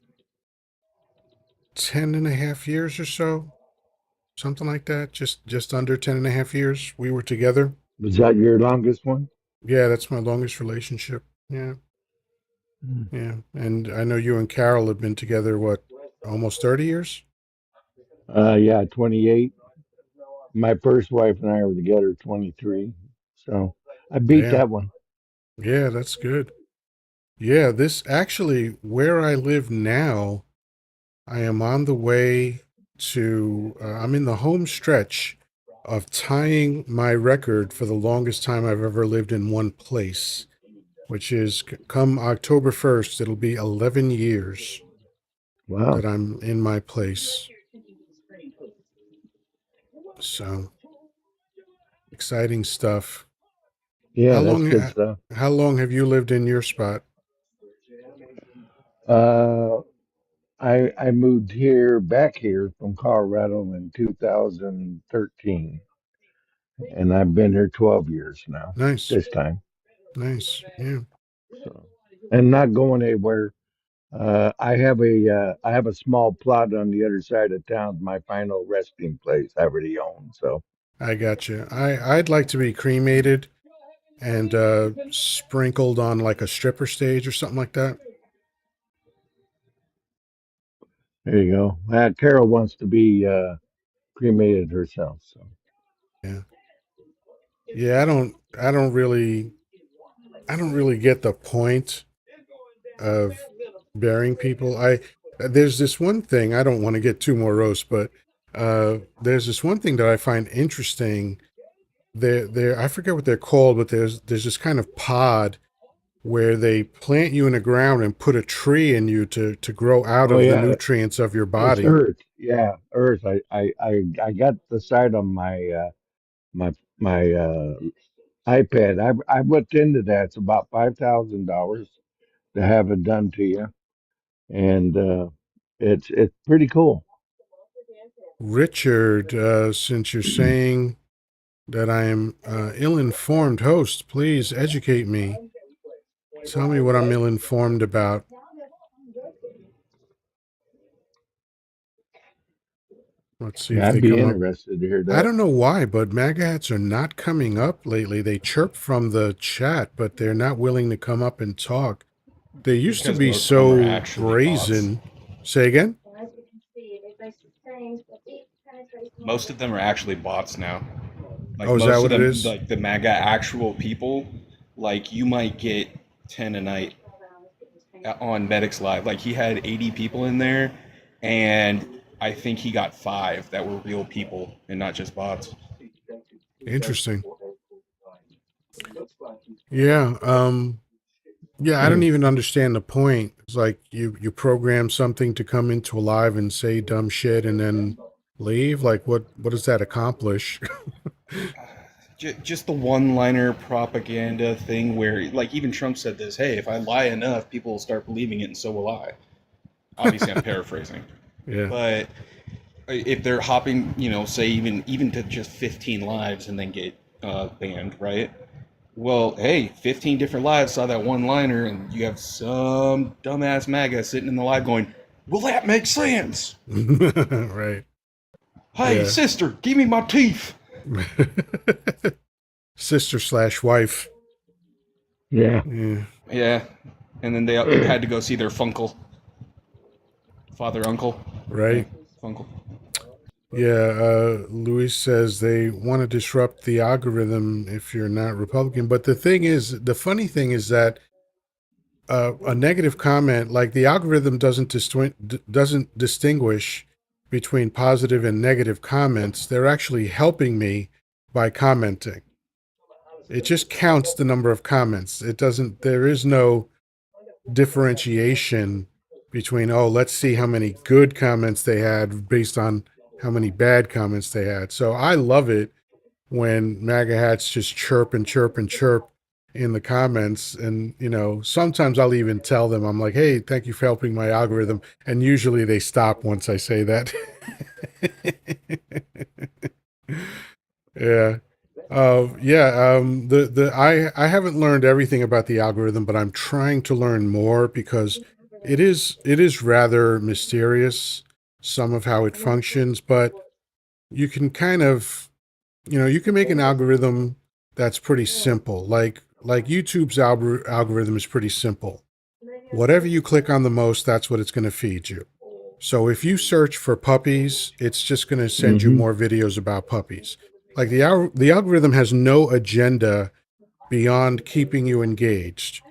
S1: 10 and a half years or so, something like that. Just under 10 and a half years we were together.
S2: Was that your longest one?
S1: Yeah, that's my longest relationship. Yeah,
S2: Mm.
S1: yeah. And I know you and Carol have been together, what, almost 30 years?
S2: Yeah, 28. My first wife and I were together 23. So I beat
S1: Yeah,
S2: that one.
S1: yeah, that's good. Yeah, this actually, where I live now, I am on the way I'm in the home stretch of tying my record for the longest time I've ever lived in one place, which is come October 1st, it'll be 11 years that
S2: Wow.
S1: I'm in my place. So exciting stuff.
S2: Yeah,
S1: How
S2: that's
S1: long,
S2: good
S1: uh,
S2: stuff.
S1: how long have you lived in your spot?
S2: Uh, I moved here back here from Colorado in 2013, and I've been here 12 years now.
S1: Nice,
S2: This time,
S1: nice. Yeah,
S2: so and not going anywhere. I have a small plot on the other side of town, my final resting place I already own. So
S1: I got you. I'd like to be cremated and sprinkled on like a stripper stage or something like that.
S2: there you go. Carol wants to be cremated herself. So
S1: Yeah. Yeah, I don't really get the point of burying people. There's this one thing, I don't want to get too morose, but there's this one thing that I find interesting. There I forget what they're called, but there's this kind of pod where they plant you in the ground and put a tree in you to grow out
S2: oh
S1: of the
S2: yeah,
S1: nutrients of your
S2: it's
S1: body.
S2: Earth. Yeah, Earth. I got the site on my iPad. I looked into that. It's about $5,000 to have it done to you, and it's pretty cool.
S1: Richard, since you're saying that I am ill-informed host, please educate me. Tell me what I'm ill-informed about. Let's see
S2: Yeah,
S1: if
S2: I'd
S1: they
S2: be
S1: come up.
S2: interested to hear
S1: I
S2: that.
S1: don't know why, but MAGA hats are not coming up lately. They chirp from the chat, but they're not willing to come up and talk. They used to
S4: Because
S1: be
S4: most of them are
S1: so
S4: actually bots.
S1: brazen. Say again?
S4: Most of them are actually bots now. Like
S1: Oh, is that
S4: most of
S1: what it
S4: them,
S1: is?
S4: like the MAGA actual people, like you might get 10 a night on Medics Live. Like he had 80 people in there, and I think he got five that were real people and not just bots.
S1: Interesting. Yeah. Yeah, I don't even understand the point. It's like you program something to come into live and say dumb shit and then leave. Like what does that accomplish?
S4: Just the one-liner propaganda thing where, like, even Trump said this: "Hey, if I lie enough, people will start believing it, and so will I." Obviously, I'm paraphrasing,
S1: Yeah.
S4: but if they're hopping, say even to just 15 lives and then get banned, right? Well, hey, 15 different lives saw that one liner, and you have some dumbass MAGA sitting in the live going, "Will that make sense?"
S1: Right.
S4: Hey,
S1: Yeah.
S4: sister, give me my teeth.
S1: Sister/wife.
S2: Yeah.
S1: Yeah.
S4: Yeah, and then they had to go see their funkle, father, uncle. Yeah,
S1: Right.
S4: funkle.
S1: Yeah. Luis says they want to disrupt the algorithm if you're not Republican. But the funny thing is that a negative comment, like the algorithm doesn't distinguish between positive and negative comments. They're actually helping me by commenting. It just counts the number of comments. It doesn't. There is no differentiation between, oh, let's see how many good comments they had based on how many bad comments they had. So I love it when MAGA hats just chirp and chirp and chirp in the comments. And, sometimes I'll even tell them, I'm like, hey, thank you for helping my algorithm. And usually they stop once I say that. Yeah. Yeah. I haven't learned everything about the algorithm, but I'm trying to learn more because it is rather mysterious, some of how it functions, but you can kind of, you can make an algorithm that's pretty simple. Like YouTube's algorithm is pretty simple. Whatever you click on the most, that's what it's going to feed you. So if you search for puppies, it's just going to send you
S2: Hmm.
S1: more videos about puppies. Like the algorithm has no agenda beyond keeping you engaged.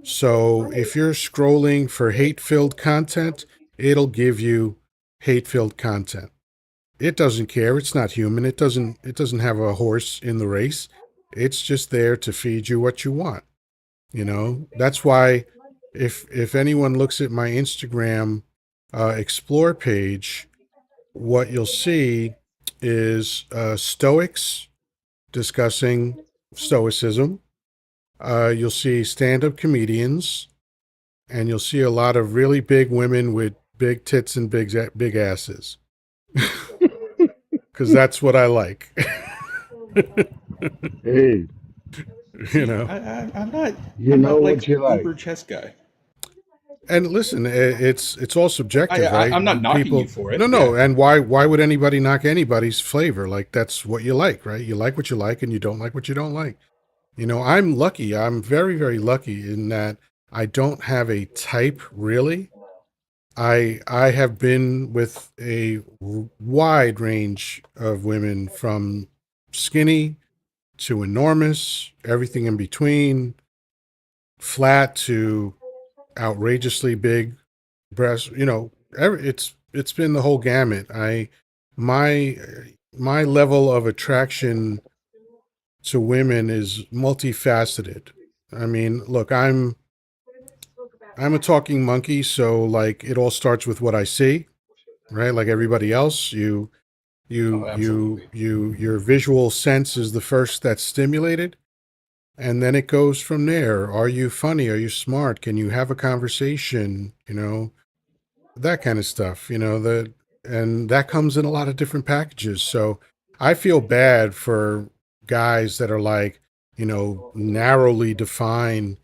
S1: So if you're scrolling for hate-filled content, it'll give you hate-filled content. It doesn't care. It's not human. It doesn't have a horse in the race. It's just there to feed you what you want. That's why if anyone looks at my Instagram explore page, what you'll see is Stoics discussing Stoicism. You'll see stand-up comedians, and you'll see a lot of really big women with big tits and big asses, because that's what I like.
S2: Hey,
S1: you
S4: See,
S1: know.
S2: you
S4: I'm
S2: know
S4: not like
S2: what you like.
S4: uber chess guy.
S1: And listen, it's all subjective, right?
S4: I'm not knocking you
S1: People,
S4: for it.
S1: no,
S4: Yeah.
S1: no. And why would anybody knock anybody's flavor? Like that's what you like, right? You like what you like, and you don't like what you don't like. I'm lucky. I'm very, very lucky in that I don't have a type really. I have been with a wide range of women from skinny to enormous, everything in between, flat to outrageously big breasts. It's been the whole gamut. My my level of attraction to women is multifaceted. I mean, look, I'm a talking monkey, so like it all starts with what I see, right? Like everybody else,
S4: Oh, absolutely.
S1: your visual sense is the first that's stimulated, and then it goes from there. Are you funny? Are you smart? Can you have a conversation? That kind of stuff, and that comes in a lot of different packages. So I feel bad for guys that are like, narrowly define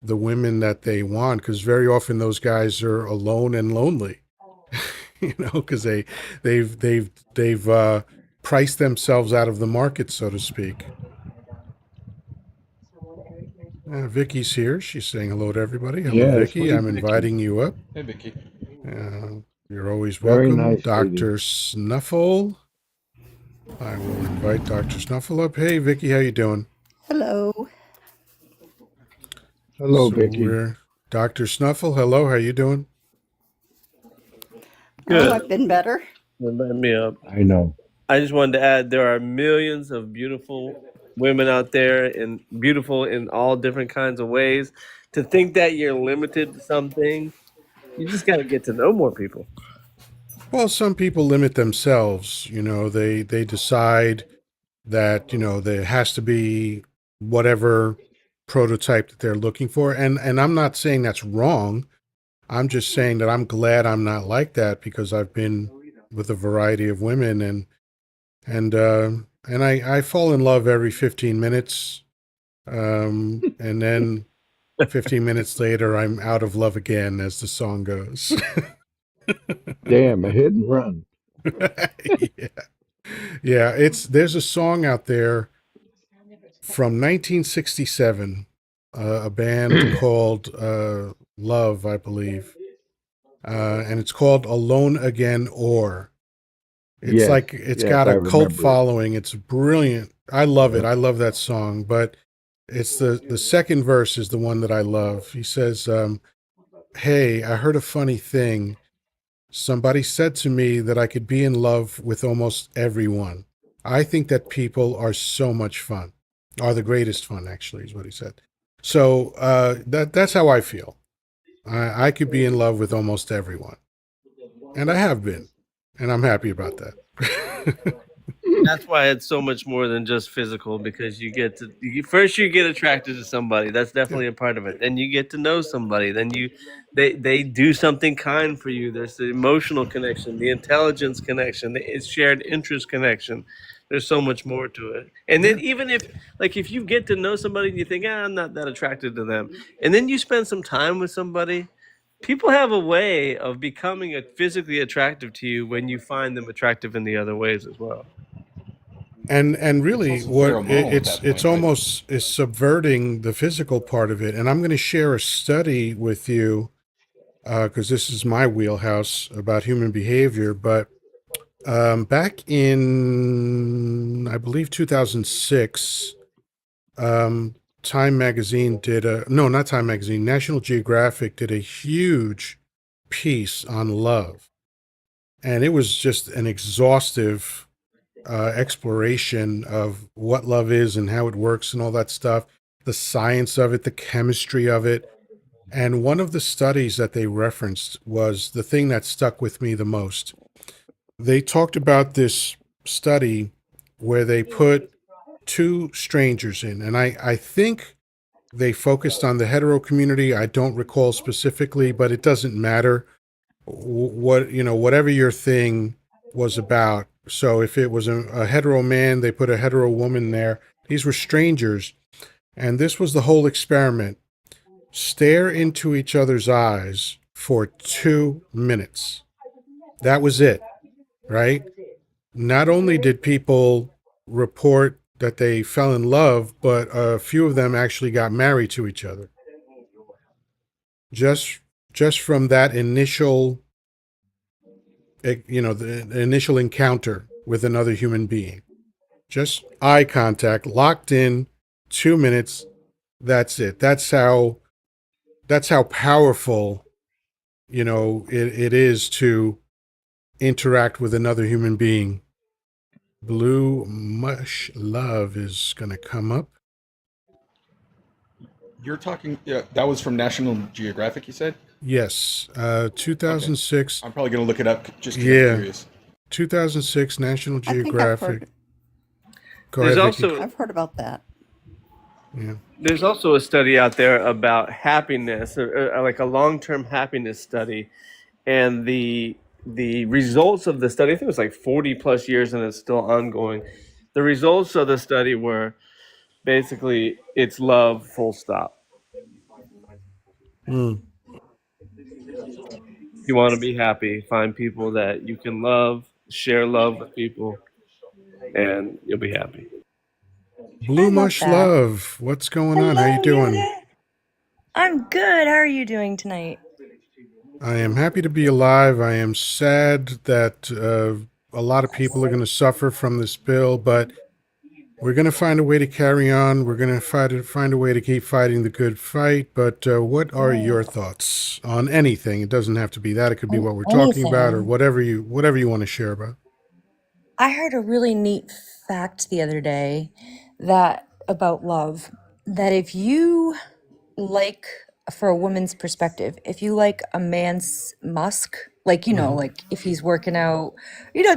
S1: the women that they want, because very often those guys are alone and lonely, because they've priced themselves out of the market, so to speak. Vicky's here. She's saying hello to everybody. Hello,
S2: Yeah,
S1: Vicky.
S2: sweet
S1: I'm
S2: Vicky.
S1: inviting you up.
S4: Hey, Vicky.
S1: You're always
S2: Very
S1: welcome.
S2: nice lady.
S1: Dr. Snuffle. I will invite Dr. Snuffle up. Hey, Vicky, how you doing?
S5: Hello.
S2: Hello,
S1: So
S2: Vicky.
S1: we're Dr. Snuffle. Hello, how you doing?
S5: Oh,
S6: Good.
S5: I've been better.
S6: Let me up.
S2: I know.
S6: I just wanted to add there are millions of beautiful women out there and beautiful in all different kinds of ways. To think that you're limited to some things, you just got to get to know more people.
S1: Well, some people limit themselves. They decide that, there has to be whatever prototype that they're looking for. And I'm not saying that's wrong. I'm just saying that I'm glad I'm not like that, because I've been with a variety of women, and I fall in love every 15 minutes. And then 15 minutes later, I'm out of love again, as the song goes.
S2: Damn, a hit and run.
S1: Yeah. Yeah, there's a song out there from 1967, a band called Love, I believe, and it's called "Alone Again" or it's
S2: Yes,
S1: like it's
S2: yes,
S1: got
S2: I
S1: a cult
S2: remember it.
S1: following. It's brilliant. I love it.
S2: Yep.
S1: I love that song, but it's the second verse is the one that I love. He says, "Hey, I heard a funny thing. Somebody said to me that I could be in love with almost everyone. I think that people are so much fun, are the greatest fun, actually, is what he said. So that's how I feel. I could be in love with almost everyone, and I have been, and I'm happy about that.
S6: That's why it's so much more than just physical, because first you get attracted to somebody. That's
S1: Yeah.
S6: definitely a part of it. Then you get to know somebody. Then they do something kind for you. There's the emotional connection, the intelligence connection, the shared interest connection. There's so much more to it. And then
S1: Yeah.
S6: even if you get to know somebody and you think, I'm not that attracted to them, and then you spend some time with somebody, people have a way of becoming physically attractive to you when you find them attractive in the other ways as well.
S1: And
S4: It's
S1: really
S4: also pheromonal at that
S1: it's
S4: point, right?
S1: almost is subverting the physical part of it. And I'm going to share a study with you because this is my wheelhouse about human behavior. But back in, I believe, 2006, Time Magazine did no, not Time Magazine, National Geographic did a huge piece on love. And it was just an exhaustive exploration of what love is and how it works and all that stuff, the science of it, the chemistry of it. And one of the studies that they referenced was the thing that stuck with me the most. They talked about this study where they put two strangers in, and I think they focused on the hetero community. I don't recall specifically, but it doesn't matter what, whatever your thing was about. So if it was a hetero man, they put a hetero woman there. These were strangers, and this was the whole experiment. Stare into each other's eyes for 2 minutes. That was it, right? Not only did people report that they fell in love, but a few of them actually got married to each other. Just just from that initial, the initial encounter with another human being. Just eye contact, locked in, 2 minutes. That's it. That's how powerful, it is to interact with another human being. Blue Mush Love is going to come up.
S4: You're talking. Yeah, that was from National Geographic. You said.
S1: Yes,
S4: Okay.
S1: 2006.
S4: I'm probably gonna look it up just because I'm
S1: Yeah,
S4: curious.
S1: 2006 National
S5: I think I've
S1: Geographic.
S5: heard
S1: Go
S6: There's
S1: ahead, Vicky.
S6: also
S5: I've heard about that.
S1: Yeah.
S6: there's also a study out there about happiness, like a long-term happiness study, and the results of the study. I think it was like 40 plus years, and it's still ongoing. The results of the study were basically it's love, full stop.
S1: Mm.
S6: If you want to be happy, find people that you can love, share love with people, and you'll be happy.
S5: I
S1: Blue
S5: love
S1: Mush
S5: that.
S1: Love, what's going on? How you
S5: Hello,
S1: doing?
S5: Yoddah. I'm good. How are you doing tonight?
S1: I am happy to be alive. I am sad that a lot of people are going to suffer from this bill, but we're going to find a way to carry on. We're going to find a way to keep fighting the good fight. But what are your
S5: Yeah.
S1: thoughts on anything? It doesn't have to be that. It could be what we're talking about, or
S5: Anything.
S1: whatever you want to share about.
S5: I heard a really neat fact the other day that about love, that if you like, for a woman's perspective, if you like a man's musk, like
S1: Hmm.
S5: like if he's working out,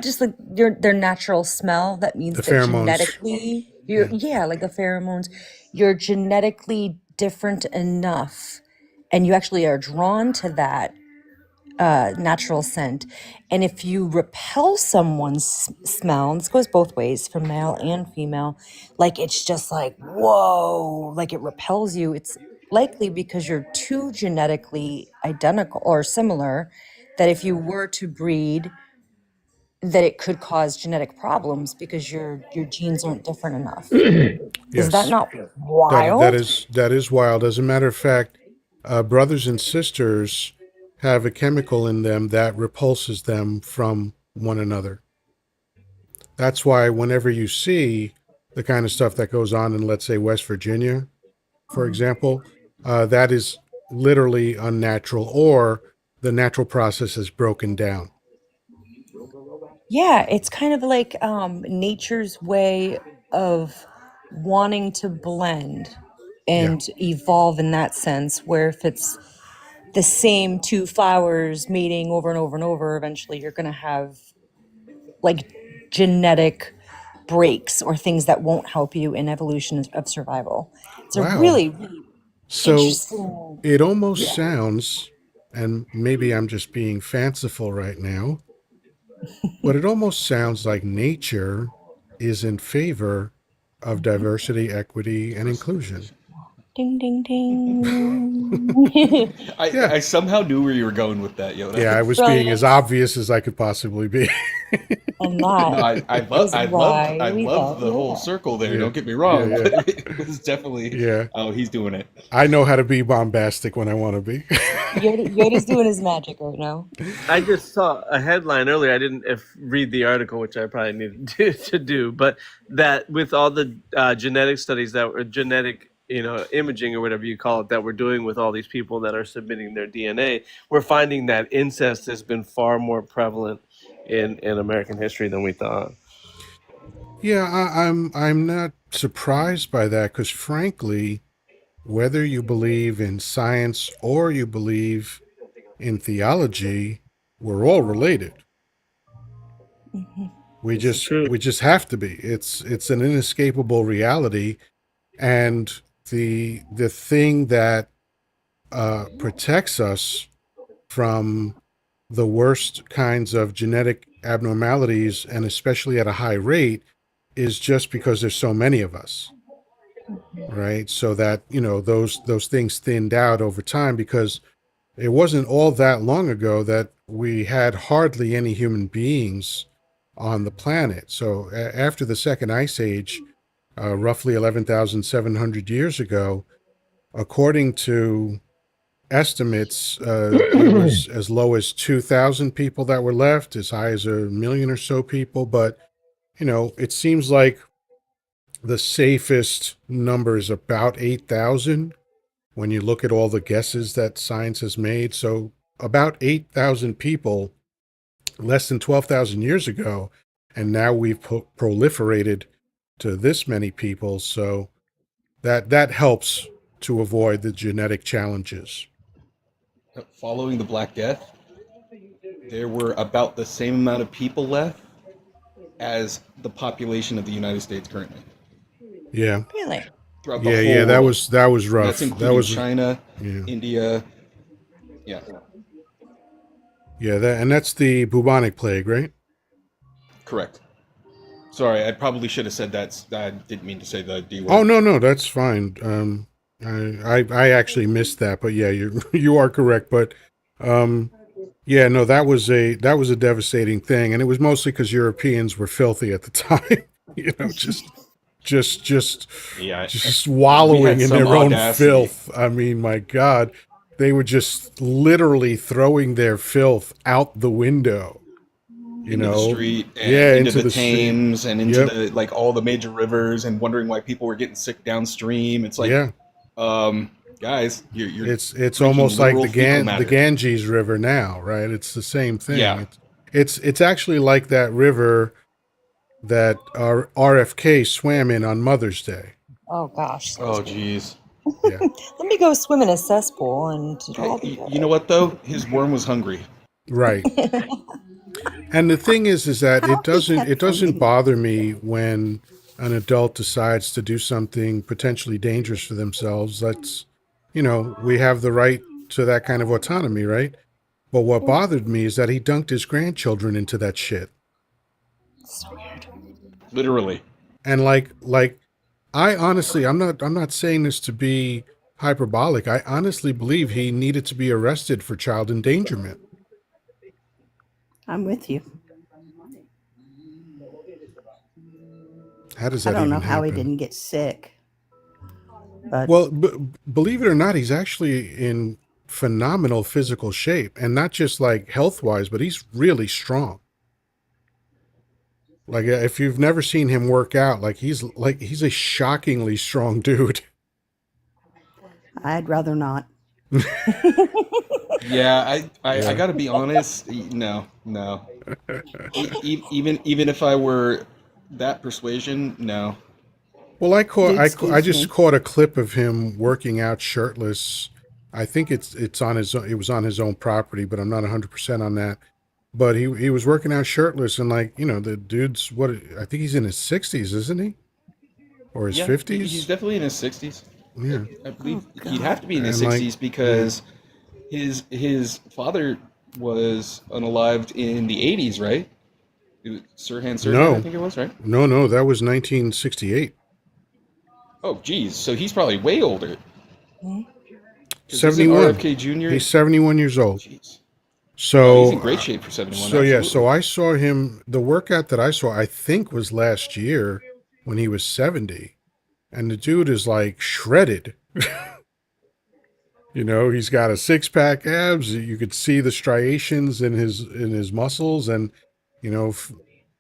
S5: just like their natural smell, that
S1: The
S5: means that
S1: pheromones.
S5: genetically you're,
S1: Yeah.
S5: yeah, like the pheromones, you're genetically different enough, and you actually are drawn to that natural scent. And if you repel someone's smell, and this goes both ways for male and female, like it's just like, whoa, like it repels you. It's likely because you're too genetically identical or similar, that if you were to breed, that it could cause genetic problems because your genes aren't different enough. Is that
S1: Yes,
S5: not
S1: that
S5: wild?
S1: that is wild. As a matter of fact, brothers and sisters have a chemical in them that repulses them from one another. That's why whenever you see the kind of stuff that goes on in, let's say, West Virginia, for example, that is literally unnatural, or the natural process is broken down.
S5: Yeah, it's kind of like nature's way of wanting to blend
S1: Yeah.
S5: and evolve in that sense, where if it's the same two flowers mating over and over and over, eventually you're going to have like genetic breaks or things that won't help you in evolution of survival. It's a
S1: Wow.
S5: really, really
S1: So
S5: interesting.
S1: it almost
S5: Yeah.
S1: sounds, and maybe I'm just being fanciful right now, but it almost sounds like nature is in favor of diversity, equity, and inclusion.
S4: Diversification.
S5: Ding, ding, ding.
S1: Yeah.
S4: I somehow knew where you were going with that,
S1: Yeah,
S4: Yoda.
S1: I was being as
S5: Brilliant.
S1: obvious as I could possibly be.
S5: And
S4: No,
S5: that is
S4: I
S5: why we
S4: loved
S5: love
S4: the whole
S5: Yoda.
S4: circle there.
S1: Yeah.
S4: Don't get me
S1: Yeah,
S4: wrong,
S1: yeah.
S4: but it was definitely
S1: Yeah.
S4: oh, he's doing it.
S1: I know how to be bombastic when I want to be.
S5: Yoda's doing his magic right now.
S6: I just saw a headline earlier. I didn't read the article, which I probably needed to do, but that with all the genetic studies that were genetic, imaging or whatever you call it, that we're doing with all these people that are submitting their DNA, we're finding that incest has been far more prevalent in American history than we thought.
S1: Yeah, I'm not surprised by that because frankly, whether you believe in science or you believe in theology, we're all related. We
S6: This is
S1: just
S6: true.
S1: we just have to be. It's an inescapable reality, and the thing that protects us from the worst kinds of genetic abnormalities, and especially at a high rate, is just because there's so many of us, right? So that those things thinned out over time, because it wasn't all that long ago that we had hardly any human beings on the planet. So after the second ice age, roughly 11,700 years ago, according to estimates, it was as low as 2,000 people that were left, as high as 1 million or so people. But, it seems like the safest number is about 8,000 when you look at all the guesses that science has made. So about 8,000 people less than 12,000 years ago. And now we've proliferated to this many people. So that helps to avoid the genetic challenges.
S4: Following the Black Death, there were about the same amount of people left as the population of the United States currently
S1: Yeah.
S5: Really?
S4: throughout the
S1: Yeah,
S4: whole
S1: that
S4: world.
S1: was
S4: And that's
S1: rough. That
S4: including
S1: was
S4: China,
S1: yeah.
S4: India. Yeah,
S1: Yeah, and that's the bubonic plague, right?
S4: correct. Sorry, I probably should have said that. I didn't mean to say the D
S1: Oh
S4: word.
S1: no, that's fine. I actually missed that, but yeah, you are correct. But yeah, no, that was a devastating thing, and it was mostly because Europeans were filthy at the time. you know, just just just
S4: Yeah,
S1: just
S4: we had
S1: wallowing in
S4: some
S1: their own
S4: audacity
S1: filth. I mean, my God, they were just literally throwing their filth out the window.
S4: into the street and
S1: Yeah,
S4: into
S1: into
S4: the
S1: the street.
S4: Thames and into
S1: Yep.
S4: the like all the major rivers and wondering why people were getting sick downstream. It's like,
S1: Yeah.
S4: guys, you're
S1: It's
S4: drinking
S1: almost like
S4: literal fecal
S1: The
S4: matter.
S1: Ganges River now, right? It's the same thing.
S4: Yeah.
S1: It's actually like that river that our RFK swam in on Mother's Day.
S5: Oh gosh.
S4: Oh, geez.
S1: Yeah.
S5: Let me go swim in a cesspool and it'll
S4: Hey,
S5: all be
S4: you know what though? His worm was hungry.
S1: Right.
S5: good.
S1: And the thing is that
S5: How he
S1: it
S5: kept from
S1: doesn't
S5: eating.
S1: bother me when an adult decides to do something potentially dangerous for themselves. We have the right to that kind of autonomy, right? But what bothered me is that he dunked his grandchildren into that shit.
S5: So weird.
S4: Literally.
S1: And I honestly, I'm not saying this to be hyperbolic. I honestly believe he needed to be arrested for child endangerment.
S7: I'm with you.
S1: How does
S7: I
S1: that
S7: don't know
S1: even
S7: how he
S1: happen?
S7: didn't get sick. But
S1: Well, believe it or not, he's actually in phenomenal physical shape, and not just like health wise, but he's really strong. Like if you've never seen him work out, he's a shockingly strong dude.
S7: I'd rather not.
S4: Yeah, I
S1: Yeah.
S4: gotta be honest. No, no. Even if I were that persuasion, no.
S1: Well, I
S7: Excuse
S1: just
S7: me.
S1: caught a clip of him working out shirtless. I think it's on it was on his own property, but I'm not 100% on that. But he was working out shirtless, and like, the dude's what, I think he's in his 60s, isn't he? Or his
S4: Yeah, he's
S1: 50s?
S4: definitely in his 60s.
S1: Yeah.
S4: I believe
S7: Oh
S4: he'd have
S7: God.
S4: to be in his
S1: And like,
S4: 60s
S1: yeah.
S4: because his father was unalived in the 80s, right? Sirhan Sirhan, I
S1: No.
S4: think it was, right?
S1: No, that was 1968.
S4: Oh, geez. So he's probably way older.
S5: Hmm?
S4: Because isn't
S1: 71.
S4: RFK Jr.
S1: He's 71 years old.
S4: Jeez. No, he's
S1: So
S4: in great shape for 71,
S1: so yeah, so
S4: absolutely.
S1: I saw him, the workout that I saw I think was last year when he was 70, and the dude is like shredded. He's got a six-pack abs. You could see the striations in his muscles, and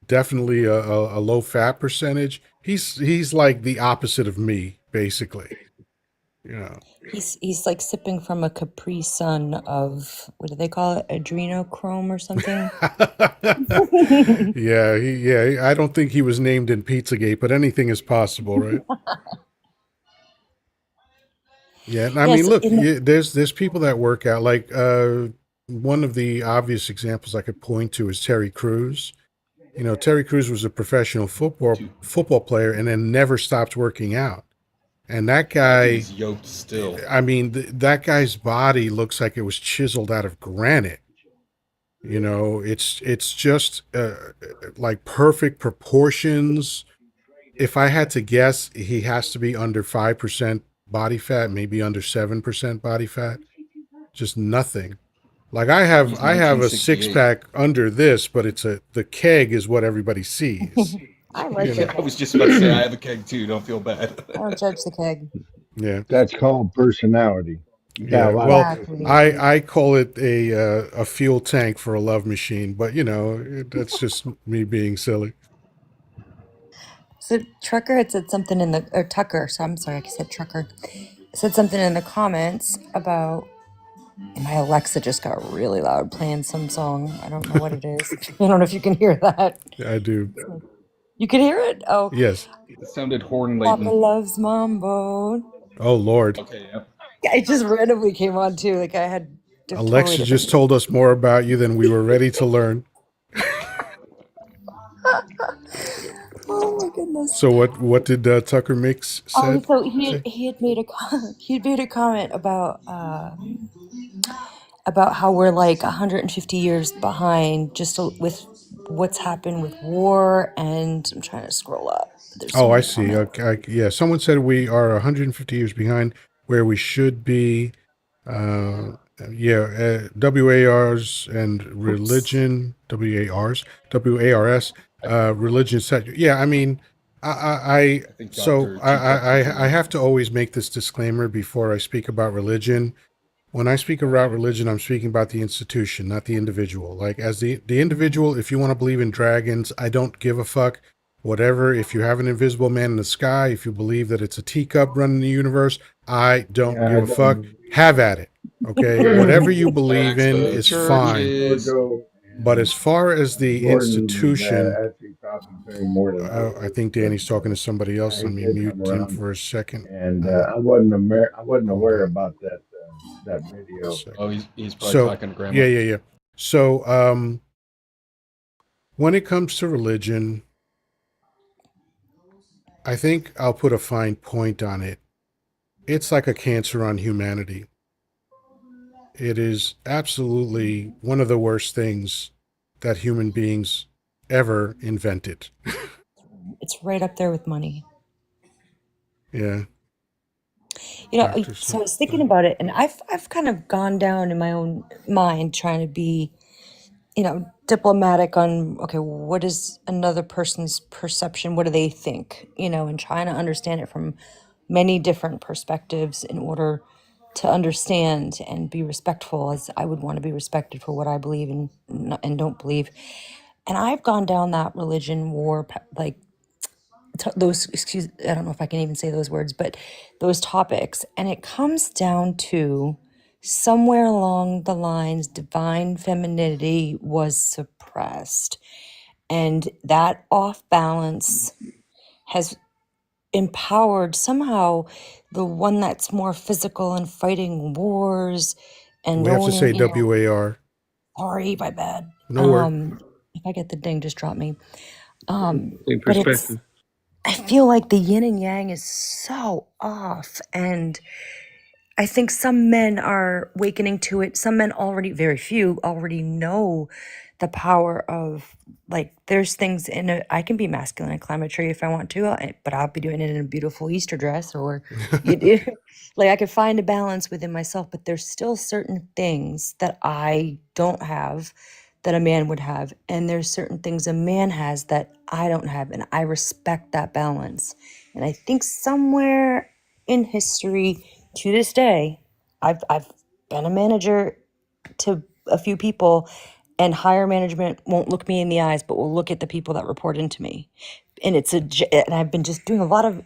S1: definitely a low fat percentage. He's like the opposite of me, basically. You know.
S5: He's like sipping from a Capri Sun of, what do they call it, adrenochrome or something.
S1: Yeah. I don't think he was named in Pizzagate, but anything is possible, right? Yeah, and I mean,
S5: Yes,
S1: look,
S5: in
S1: there's people that work out. Like one of the obvious examples I could point to is Terry Crews. Terry Crews was a professional
S4: Too.
S1: football player and then never stopped working out. And that
S4: That
S1: guy,
S4: dude's yoked still.
S1: I mean, that guy's body looks like it was chiseled out of granite. It's just like perfect proportions. If I had to guess, he has to be under 5% body fat, maybe under 7% body fat. Just nothing. Like I have
S4: He's
S1: I have a six
S4: 1968.
S1: pack under this, but the keg is what everybody sees.
S5: I like
S1: You
S5: the
S1: know.
S4: Yeah, I
S5: keg.
S4: was just about to say I have a keg too. Don't feel bad.
S5: I don't judge the keg.
S1: Yeah.
S2: That's called personality. You got a
S1: Yeah.
S2: lot of
S1: Well,
S5: Exactly.
S2: personality.
S1: I call it a fuel tank for a love machine, but that's just me being silly.
S5: So Trucker had said something or Tucker, so I'm sorry, I said Trucker, said something in the comments about, and my Alexa just got really loud playing some song. I don't know what it is. I don't know if you can hear that.
S1: I do.
S5: You can hear it? Oh,
S1: Yes.
S4: It sounded horn
S5: Papa
S4: laden.
S5: loves Mambo.
S1: Oh Lord.
S4: Okay, yeah.
S5: It just randomly came on too. Like I had totally
S1: Alexa just
S5: different.
S1: told us more about you than we were ready to learn.
S5: Oh my goodness.
S1: So what did Tucker Mix
S5: Oh,
S1: said
S5: so
S1: say?
S5: he had made he had made a comment about how we're like 150 years behind just with what's happened with war, and I'm trying to scroll up. There's so
S1: Oh, I
S5: many
S1: see.
S5: comments.
S1: Okay, yeah, someone said we are 150 years behind where we should be. Uh, yeah, WARs and
S5: Oops.
S1: religion, WARS, religion sector. Yeah, I mean,
S4: I think
S1: so
S4: Dr. Teacup put the
S1: I
S4: link.
S1: have to always make this disclaimer before I speak about religion. When I speak about religion, I'm speaking about the institution, not the individual. Like as the individual, if you want to believe in dragons, I don't give a fuck. Whatever. If you have an invisible man in the sky, if you believe that it's a teacup running the universe, I don't
S2: Yeah,
S1: give
S2: I
S1: a fuck.
S2: don't
S1: Have at it. Okay.
S2: believe.
S1: Whatever you believe
S4: Facts.
S1: in
S4: The
S1: is
S4: church
S1: fine.
S4: is.
S2: Jojo
S1: But
S2: and
S1: as far as the
S2: Gordon was
S1: institution,
S2: actually talking to me more than I
S1: I
S2: was,
S1: think
S2: but
S1: Danny's talking to somebody else.
S2: he
S1: Let me
S2: did come
S1: mute him
S2: around,
S1: for a second.
S2: and
S1: Uh,
S2: I wasn't
S1: hold
S2: aware
S1: on
S2: about that
S1: a
S2: video.
S1: second.
S4: Oh, he's probably
S1: So,
S4: talking to
S1: yeah,
S4: grandma.
S1: yeah, yeah. So, when it comes to religion, I think I'll put a fine point on it. It's like a cancer on humanity. It is absolutely one of the worst things that human beings ever invented.
S5: It's right up there with money.
S1: Yeah, Dr.
S5: So I was
S1: Go
S5: thinking
S1: ahead.
S5: about it, and I've kind of gone down in my own mind trying to be diplomatic on, okay, what is another person's perception? What do they think? And trying to understand it from many different perspectives in order to understand and be respectful, as I would want to be respected for what I believe and don't believe. And I've gone down that religion war, like those, excuse, I don't know if I can even say those words, but those topics. And it comes down to somewhere along the lines, divine femininity was suppressed. And that off balance has empowered somehow the one that's more physical and fighting wars and
S1: We have to say
S5: owning,
S1: WAR.
S5: sorry, my bad.
S1: Nowhere.
S5: If I get the ding, just drop me.
S6: In
S5: But it's,
S6: perspective.
S5: I feel like the yin and yang is so off. And I think some men are wakening to it. Some men already, very few, already know the power of, like, there's things in it. I can be masculine and climb a tree if I want to, but I'll be doing it in a beautiful Easter dress, or like I could find a balance within myself. But there's still certain things that I don't have that a man would have, and there's certain things a man has that I don't have, and I respect that balance. And I think somewhere in history, to this day, I've been a manager to a few people, and higher management won't look me in the eyes, but will look at the people that report into me. And and I've been just doing a lot of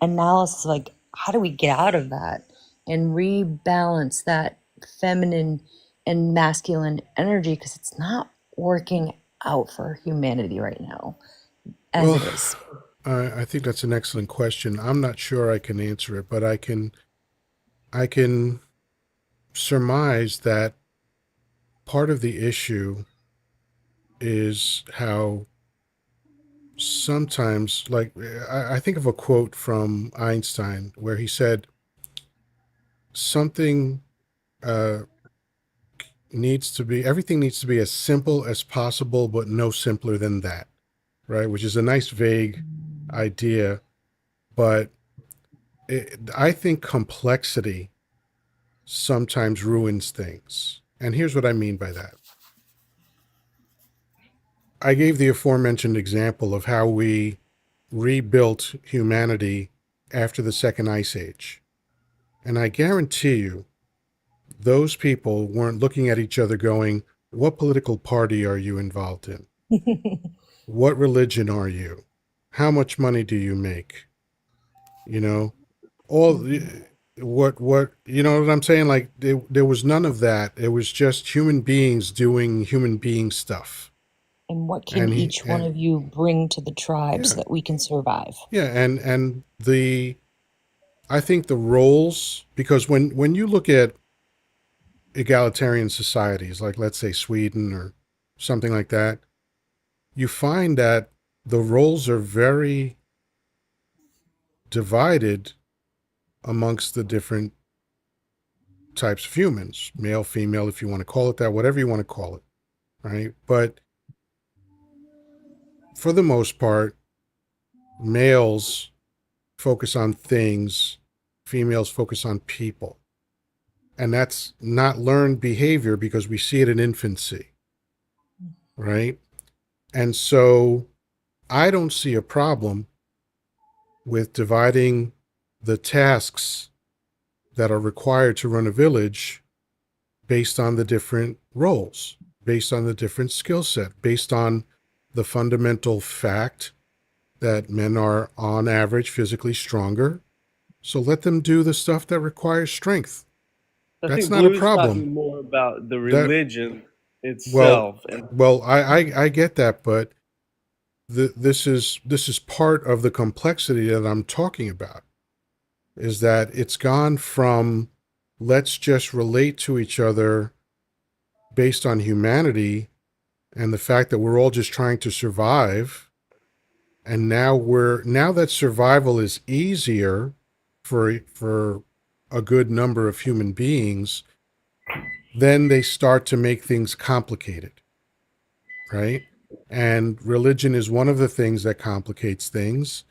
S5: analysis, like, how do we get out of that and rebalance that feminine and masculine energy, because it's not working out for humanity right now as
S1: Well,
S5: it is.
S1: I think that's an excellent question. I'm not sure I can answer it, but I can surmise that part of the issue is how sometimes, like, I think of a quote from Einstein where he said something uh, everything needs to be as simple as possible, but no simpler than that, right? Which is a nice vague idea, but I think complexity sometimes ruins things. And here's what I mean by that. I gave the aforementioned example of how we rebuilt humanity after the second ice age. And I guarantee you, those people weren't looking at each other going, what political party are you involved in? What religion are you? How much money do you make? You know, all what you know what I'm saying? Like there was none of that. It was just human beings doing human being stuff.
S5: And what can
S1: And
S5: each one of you bring to the tribe
S1: yeah,
S5: so that we can survive?
S1: yeah, and the I think the roles, because when you look at egalitarian societies, like let's say Sweden or something like that, you find that the roles are very divided amongst the different types of humans, male, female, if you want to call it that, whatever you want to call it, right? But for the most part, males focus on things, females focus on people. And that's not learned behavior because we see it in infancy, right? And so I don't see a problem with dividing the tasks that are required to run a village based on the different roles, based on the different skill set, based on the fundamental fact that men are on average physically stronger. So let them do the stuff that requires strength.
S6: I
S1: That's
S6: think
S1: not a
S6: Blue's
S1: problem.
S6: talking more about the
S1: That
S6: religion
S1: well,
S6: itself. And
S1: I get that, but this is part of the complexity that I'm talking about. Is that it's gone from let's just relate to each other based on humanity and the fact that we're all just trying to survive, and now that survival is easier for a good number of human beings, then they start to make things complicated, right? And religion is one of the things that complicates things.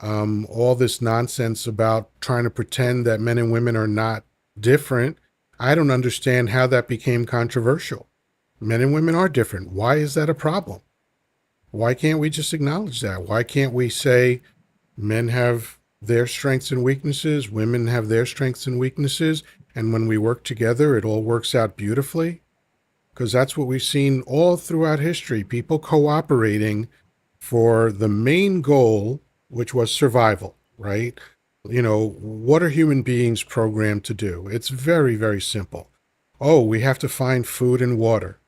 S1: All this nonsense about trying to pretend that men and women are not different, I don't understand how that became controversial. Men and women are different. Why is that a problem? Why can't we just acknowledge that? Why can't we say men have their strengths and weaknesses, women have their strengths and weaknesses, and when we work together, it all works out beautifully? Because that's what we've seen all throughout history, people cooperating for the main goal, which was survival, right? You know, what are human beings programmed to do? It's very, very simple. Oh, we have to find food and water.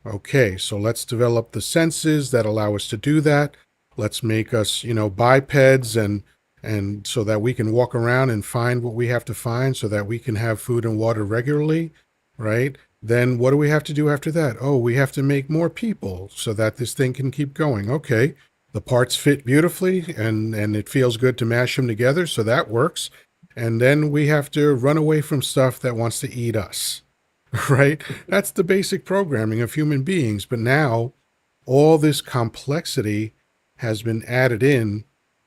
S1: Okay, so let's develop the senses that allow us to do that. Let's make us, bipeds and so that we can walk around and find what we have to find so that we can have food and water regularly, right? Then what do we have to do after that? Oh, we have to make more people so that this thing can keep going. Okay, the parts fit beautifully and it feels good to mash them together, so that works. And then we have to run away from stuff that wants to eat us. Right? That's the basic programming of human beings. But now all this complexity has been added in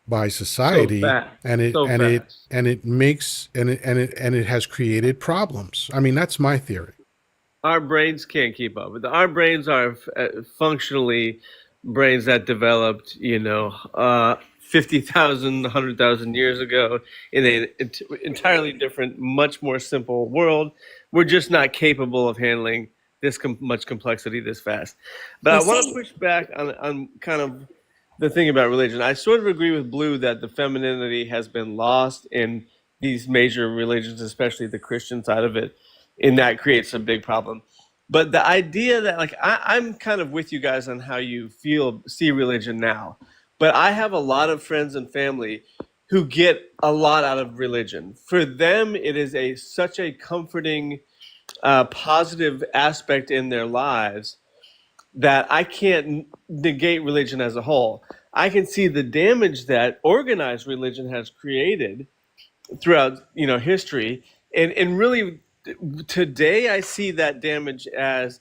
S1: by
S6: So
S1: society,
S6: fast,
S1: and it
S6: so
S1: and it
S6: fast.
S1: and it makes and it has created problems. I mean, that's my theory.
S6: Our brains can't keep up. Our brains are functionally brains that developed, 50,000, 100,000 years ago in an entirely different, much more simple world. We're just not capable of handling this much complexity this fast. But I
S5: Well,
S6: want to
S5: see,
S6: push back on kind of the thing about religion. I sort of agree with Blue that the femininity has been lost in these major religions, especially the Christian side of it, and that creates a big problem. But the idea that, like, I'm kind of with you guys on how you see religion now, but I have a lot of friends and family who get a lot out of religion. For them, it is such a comforting, positive aspect in their lives that I can't negate religion as a whole. I can see the damage that organized religion has created throughout history, and really today I see that damage as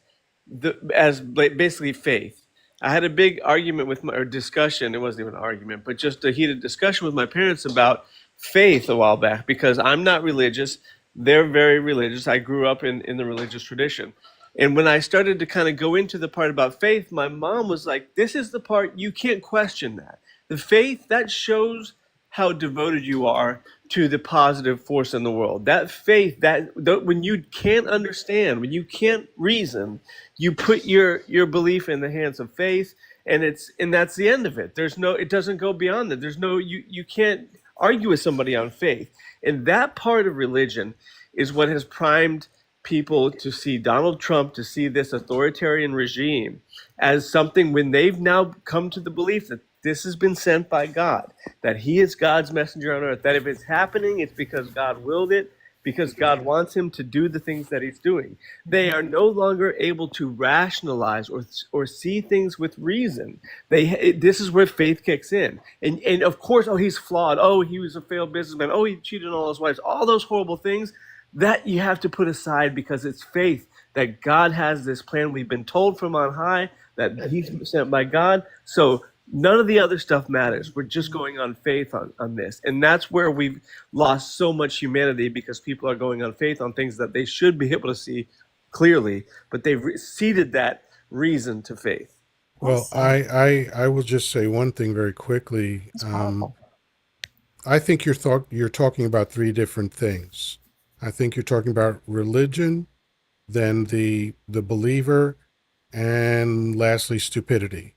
S6: basically faith. I had a big argument with or discussion. It wasn't even an argument, but just a heated discussion with my parents about faith a while back because I'm not religious. They're very religious. I grew up in the religious tradition. And when I started to kind of go into the part about faith, my mom was like, this is the part you can't question that. The faith that shows how devoted you are to the positive force in the world. That faith, when you can't understand, when you can't reason, you put your belief in the hands of faith, and that's the end of it. It doesn't go beyond that. You can't argue with somebody on faith. And that part of religion is what has primed people to see Donald Trump, to see this authoritarian regime as something when they've now come to the belief that this has been sent by God, that he is God's messenger on earth, that if it's happening, it's because God willed it, because God wants him to do the things that he's doing. They are no longer able to rationalize or see things with reason. This is where faith kicks in. And of course, oh, he's flawed. Oh, he was a failed businessman. Oh, he cheated on all his wives. All those horrible things that you have to put aside because it's faith that God has this plan. We've been told from on high that he's sent by God. So none of the other stuff matters. We're just going on faith on this. And that's where we've lost so much humanity because people are going on faith on things that they should be able to see clearly, but they've ceded that reason to faith.
S5: well
S1: Well,
S5: said.
S1: I will just say one thing very quickly.
S5: It's powerful.
S1: I think you're talking about three different things. I think you're talking about religion, then the believer, and lastly stupidity.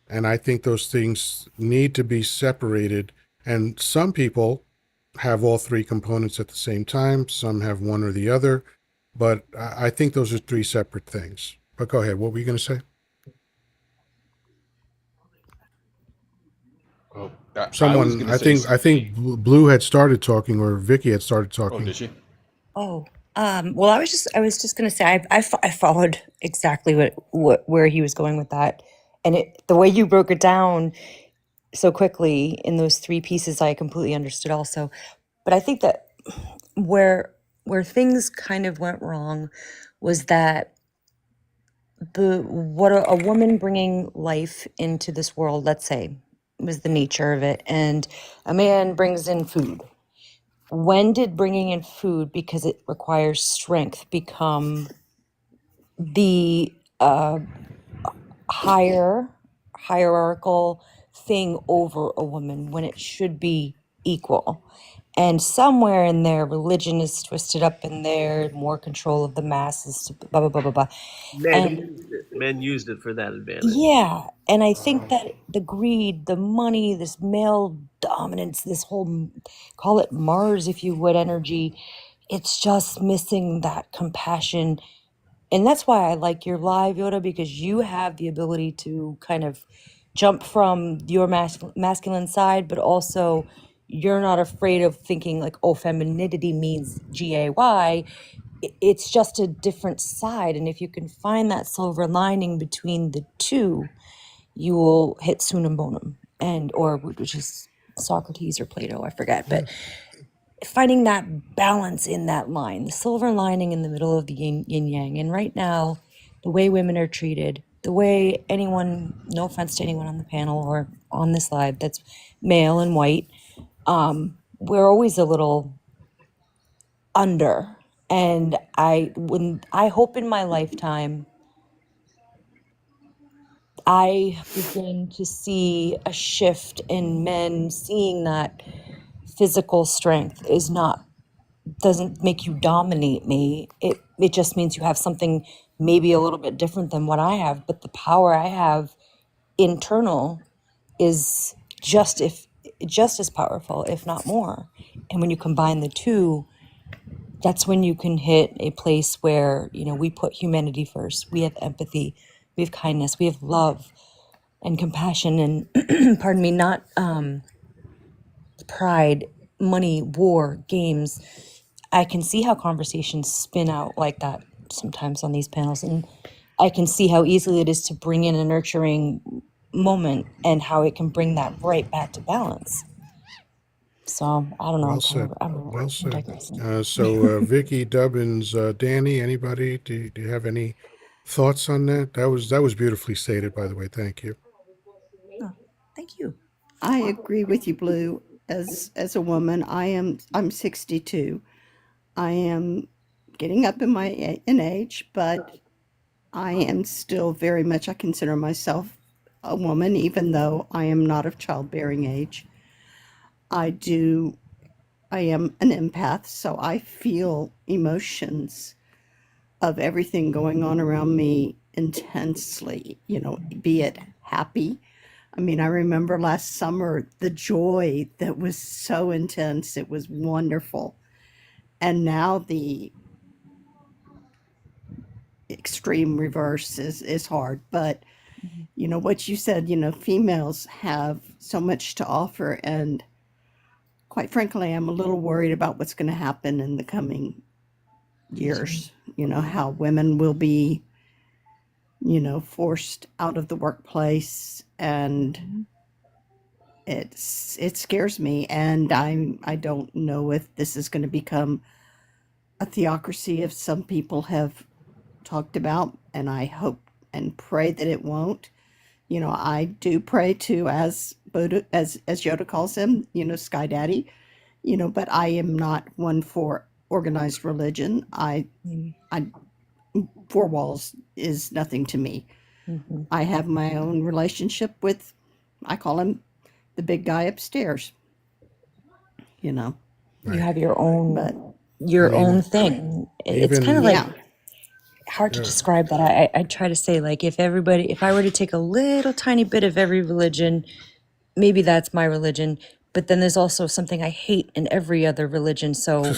S1: And I think those things need to be separated. And some people have all three components at the same time. Some have one or the other. But I think those are three separate things. But go ahead. What were you going to say?
S4: Oh, I was
S1: Someone,
S4: gonna say
S1: I think Blue had started talking, or Vicky had started
S4: Oh,
S1: talking.
S4: did she?
S5: Oh, well, I was just going to say, I followed exactly where he was going with that. And the way you broke it down so quickly in those three pieces, I completely understood also. But I think that where things kind of went wrong was that what a woman bringing life into this world, let's say, was the nature of it, and a man brings in food. When did bringing in food, because it requires strength, become the higher hierarchical thing over a woman when it should be equal. And somewhere in there, religion is twisted up in there, more control of the masses, blah, blah, blah, blah, blah. And
S6: Men used it for that advantage.
S5: yeah, and I think that the greed, the money, this male dominance, this whole, call it Mars if you would, energy, it's just missing that compassion. And that's why I like your live, Yoda, because you have the ability to kind of jump from your masculine side, but also you're not afraid of thinking like, oh, femininity means gay. It's just a different side. And if you can find that silver lining between the two, you will hit sunum bonum, and or which is Socrates or Plato, I forget. But finding that balance in that line, the silver lining in the middle of the yin yang. And right now, the way women are treated, the way anyone, no offense to anyone on the panel or on this live that's male and white, we're always a little under. And I hope in my lifetime I begin to see a shift in men seeing that physical strength is not, doesn't make you dominate me. It just means you have something maybe a little bit different than what I have, but the power I have internal is just as powerful, if not more. And when you combine the two, that's when you can hit a place where, we put humanity first. We have empathy, we have kindness, we have love and compassion and pardon me, not pride, money, war, games. I can see how conversations spin out like that sometimes on these panels, and I can see how easily it is to bring in a nurturing moment and how it can bring that right back to balance. So I don't know.
S1: Well said.
S5: I'm
S1: Well said.
S5: digressing.
S1: So Vicky, Dubbins, Danny, anybody? Do you have any thoughts on that? That was beautifully stated, by the way. Thank you.
S5: Thank you.
S7: I agree with you, Blue. As a woman, I'm 62. I am getting up in age, but I am still very much, I consider myself a woman, even though I am not of childbearing age. I am an empath, so I feel emotions of everything going on around me intensely, be it happy. I mean, I remember last summer the joy that was so intense. It was wonderful. And now the extreme reverse is hard. But, what you said, females have so much to offer. And quite frankly, I'm a little worried about what's going to happen in the coming years. How women will be, forced out of the workplace, and it scares me. And I don't know if this is going to become a theocracy, if some people have talked about, and I hope and pray that it won't. I do pray to, as Yoda calls him, Sky Daddy, but I am not one for organized religion. I four walls is nothing to me.
S5: Mm-hmm.
S7: I have my own relationship with, I call him the big guy upstairs.
S5: You
S1: Right.
S5: have your own,
S7: But
S5: own thing. It's kind of like
S7: yeah,
S5: hard to describe that. I try to say, like, if I were to take a little tiny bit of every religion, maybe that's my religion. But then there's also something I hate in every other religion. So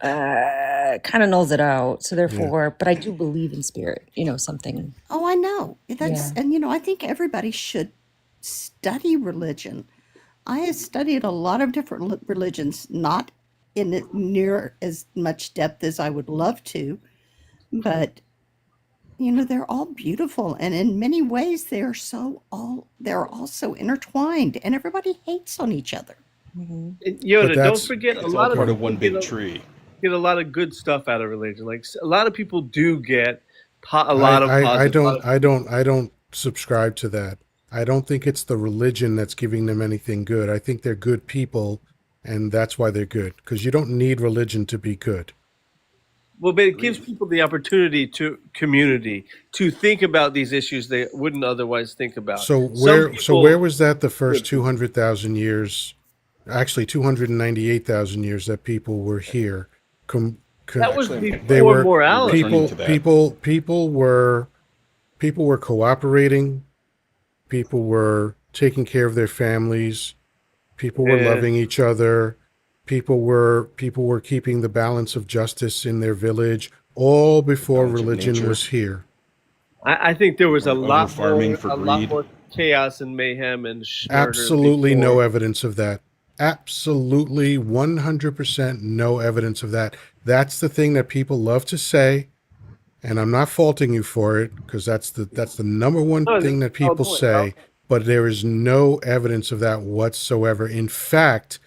S5: kind of nulls it out. So therefore, but I do believe in spirit, something.
S7: oh, I know.
S5: Yeah.
S7: And I think everybody should study religion. I have studied a lot of different religions, not in near as much depth as I would love to, but they're all beautiful, and in many ways they're all so intertwined, and everybody hates on each other.
S5: Mm-hmm.
S6: Yoda, don't
S1: that's-
S6: forget a
S4: It's
S6: lot
S4: all part
S6: of
S4: of one
S6: people
S4: big tree.
S6: get a lot of good stuff out of religion. Like a lot of people do get a lot of positive.
S1: I don't subscribe to that. I don't think it's the religion that's giving them anything good. I think they're good people, and that's why they're good. Because you don't need religion to be good.
S6: Well, but it gives
S4: Agreed.
S6: people the opportunity to community to think about these issues they wouldn't otherwise think about. Some
S1: So where
S6: people,
S1: was that the first
S6: good people.
S1: 200,000 years, actually 298,000 years that people were here? Com,
S6: That was
S4: Actually,
S1: they
S6: before
S1: were
S4: we're
S6: morality.
S4: returning
S1: people
S4: to that.
S1: people people were cooperating, people were taking care of their families, people were
S6: And
S1: loving each other, people were keeping the balance of justice in their village, all
S4: The
S1: before
S4: balance of
S1: religion
S4: nature.
S1: was here.
S6: I think there
S4: We
S6: was
S4: weren't over farming for
S6: a lot
S4: greed.
S6: more chaos and mayhem and murder
S1: Absolutely no
S6: before.
S1: evidence of that. Absolutely 100% no evidence of that. That's the thing that people love to say, and I'm not faulting you for it because that's the number one
S6: No, this
S1: thing
S6: is
S1: that
S6: a valid
S1: people
S6: point, Ralph.
S1: say, but there is no evidence of that whatsoever. In fact,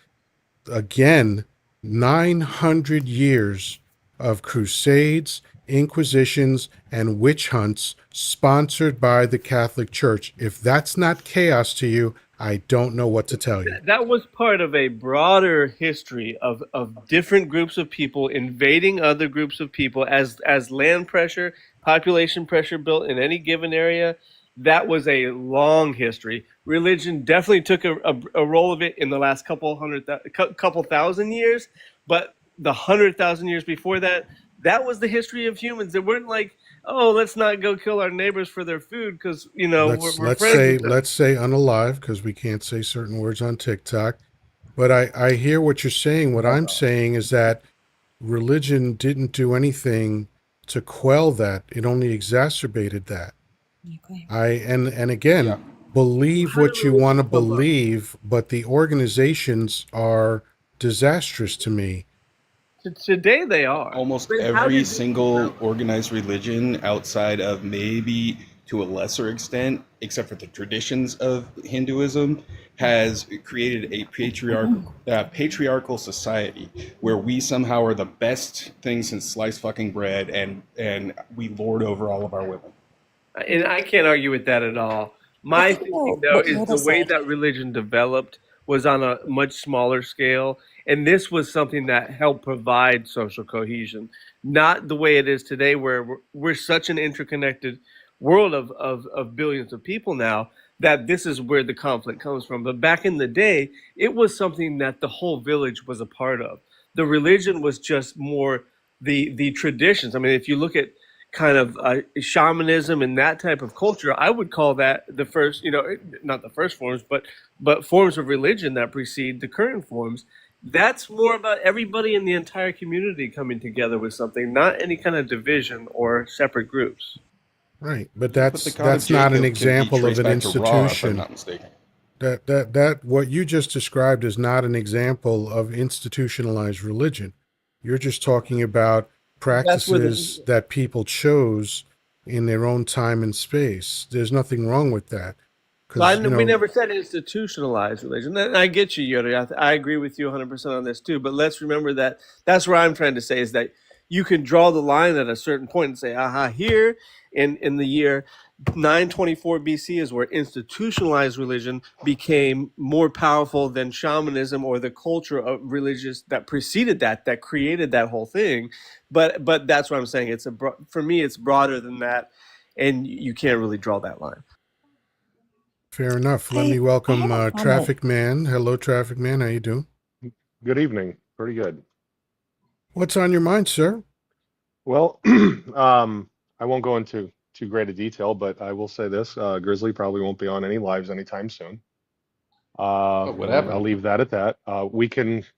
S1: again, 900 years of crusades, inquisitions, and witch hunts sponsored by the Catholic Church. If that's not chaos to you, I don't know what to tell you.
S6: That was part of a broader history of different groups of people invading other groups of people as land pressure, population pressure built in any given area. That was a long history. Religion definitely took a role of it in the last couple thousand years, but the 100,000 years before that, that was the history of humans. It weren't like, oh, let's not go kill our neighbors for their food because
S1: Let's
S6: we're
S1: let's
S6: friends
S1: say
S6: with them.
S1: let's say unalive because we can't say certain words on TikTok. But I hear what you're saying. What I'm saying is that religion didn't do anything to quell that. It only exacerbated that.
S5: Okay.
S1: And again,
S4: Yeah.
S1: believe
S6: How did
S1: what you want to
S6: religion come up?
S1: believe, but the organizations are disastrous to me.
S6: Today they are.
S4: Almost
S6: But how
S4: every
S6: did this
S4: single
S6: develop?
S4: organized religion outside of maybe to a lesser extent, except for the traditions of Hinduism, has created a patriarchal society where we somehow are the best thing since sliced fucking bread, and we lord over all of our women.
S6: And I can't argue with that at all.
S5: But
S6: My
S5: think
S6: thinking,
S5: about
S6: though,
S5: what
S6: is
S5: Yoda
S6: the way
S5: said.
S6: that religion developed was on a much smaller scale. And this was something that helped provide social cohesion, not the way it is today, where we're such an interconnected world of billions of people now that this is where the conflict comes from. But back in the day, it was something that the whole village was a part of. The religion was just more the traditions. I mean, if you look at kind of shamanism and that type of culture, I would call that the first, not the first forms, but forms of religion that precede the current forms. That's more about everybody in the entire community coming together with something, not any kind of division or separate groups.
S1: Right. But
S4: Yeah, but the
S1: that's
S4: God of
S1: that's not an
S4: Jacob can be
S1: example of
S4: traced
S1: an
S4: back to Ra, if I'm
S1: institution.
S4: not mistaken.
S1: That what you just described is not an example of institutionalized religion. You're just talking about
S6: That's where
S1: practices
S6: the
S1: that people chose in their own time and space. There's nothing wrong with that.
S6: So
S1: Because,
S6: we never said institutionalized religion. And I get you, Yoda. I agree with you 100% on this too. But let's remember that that's what I'm trying to say is that you can draw the line at a certain point and say, aha, here in the year 924 BC is where institutionalized religion became more powerful than shamanism or the culture of religious that preceded that created that whole thing. But that's what I'm saying. For me, it's broader than that, and you can't really draw that line.
S1: fair enough. Let me
S5: I
S1: welcome
S5: have a comment.
S1: Traffic Man. Hello, Traffic Man. How you doing?
S8: Good evening. Pretty good.
S1: What's on your mind, sir?
S8: Well, I won't go into too great a detail, but I will say this: Grizzly probably won't be on any lives anytime soon.
S4: Oh, what
S8: I'll
S4: happened?
S8: leave that at that.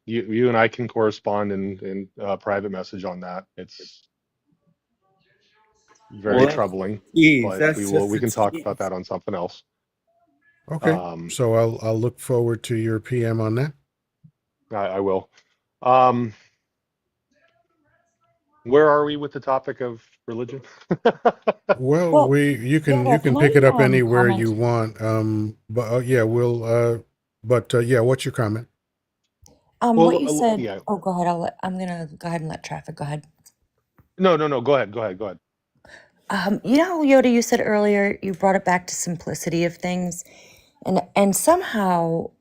S8: You and I can correspond in private message on that. It's very
S6: Well, that's
S8: troubling,
S6: tease.
S8: but
S6: That's
S8: we
S6: just a
S8: can talk about
S6: tease.
S8: that on something else.
S1: Okay.
S8: Um,
S1: So I'll look forward to your PM on that.
S8: I will. Um, where are we with the topic of religion?
S1: Well,
S5: Well,
S1: we you
S5: Yoda,
S1: can
S5: can
S1: pick
S5: I
S1: it up anywhere you
S5: comment?
S1: want. But yeah, yeah, what's your comment?
S5: What
S8: Well,
S5: you said.
S8: yeah.
S5: Oh, go ahead. I'm gonna go ahead and let traffic. Go ahead.
S8: No, no, no. Go ahead. Go ahead. Go ahead.
S5: Yoda, you said earlier you brought it back to simplicity of things, and somehow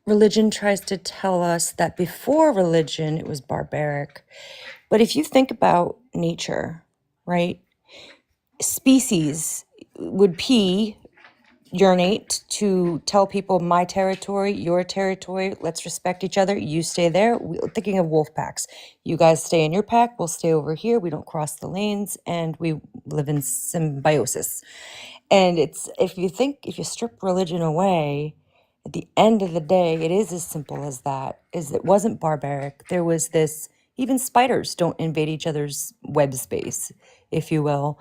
S5: religion tries to tell us that before religion it was barbaric. But if you think about nature, right? Species would urinate to tell people my territory, your territory, let's respect each other. You stay there. Thinking of wolf packs. You guys stay in your pack, we'll stay over here. We don't cross the lanes and we live in symbiosis. And it's if you strip religion away, at the end of the day, it is as simple as that. Is it wasn't barbaric. There was this even spiders don't invade each other's web space, if you will.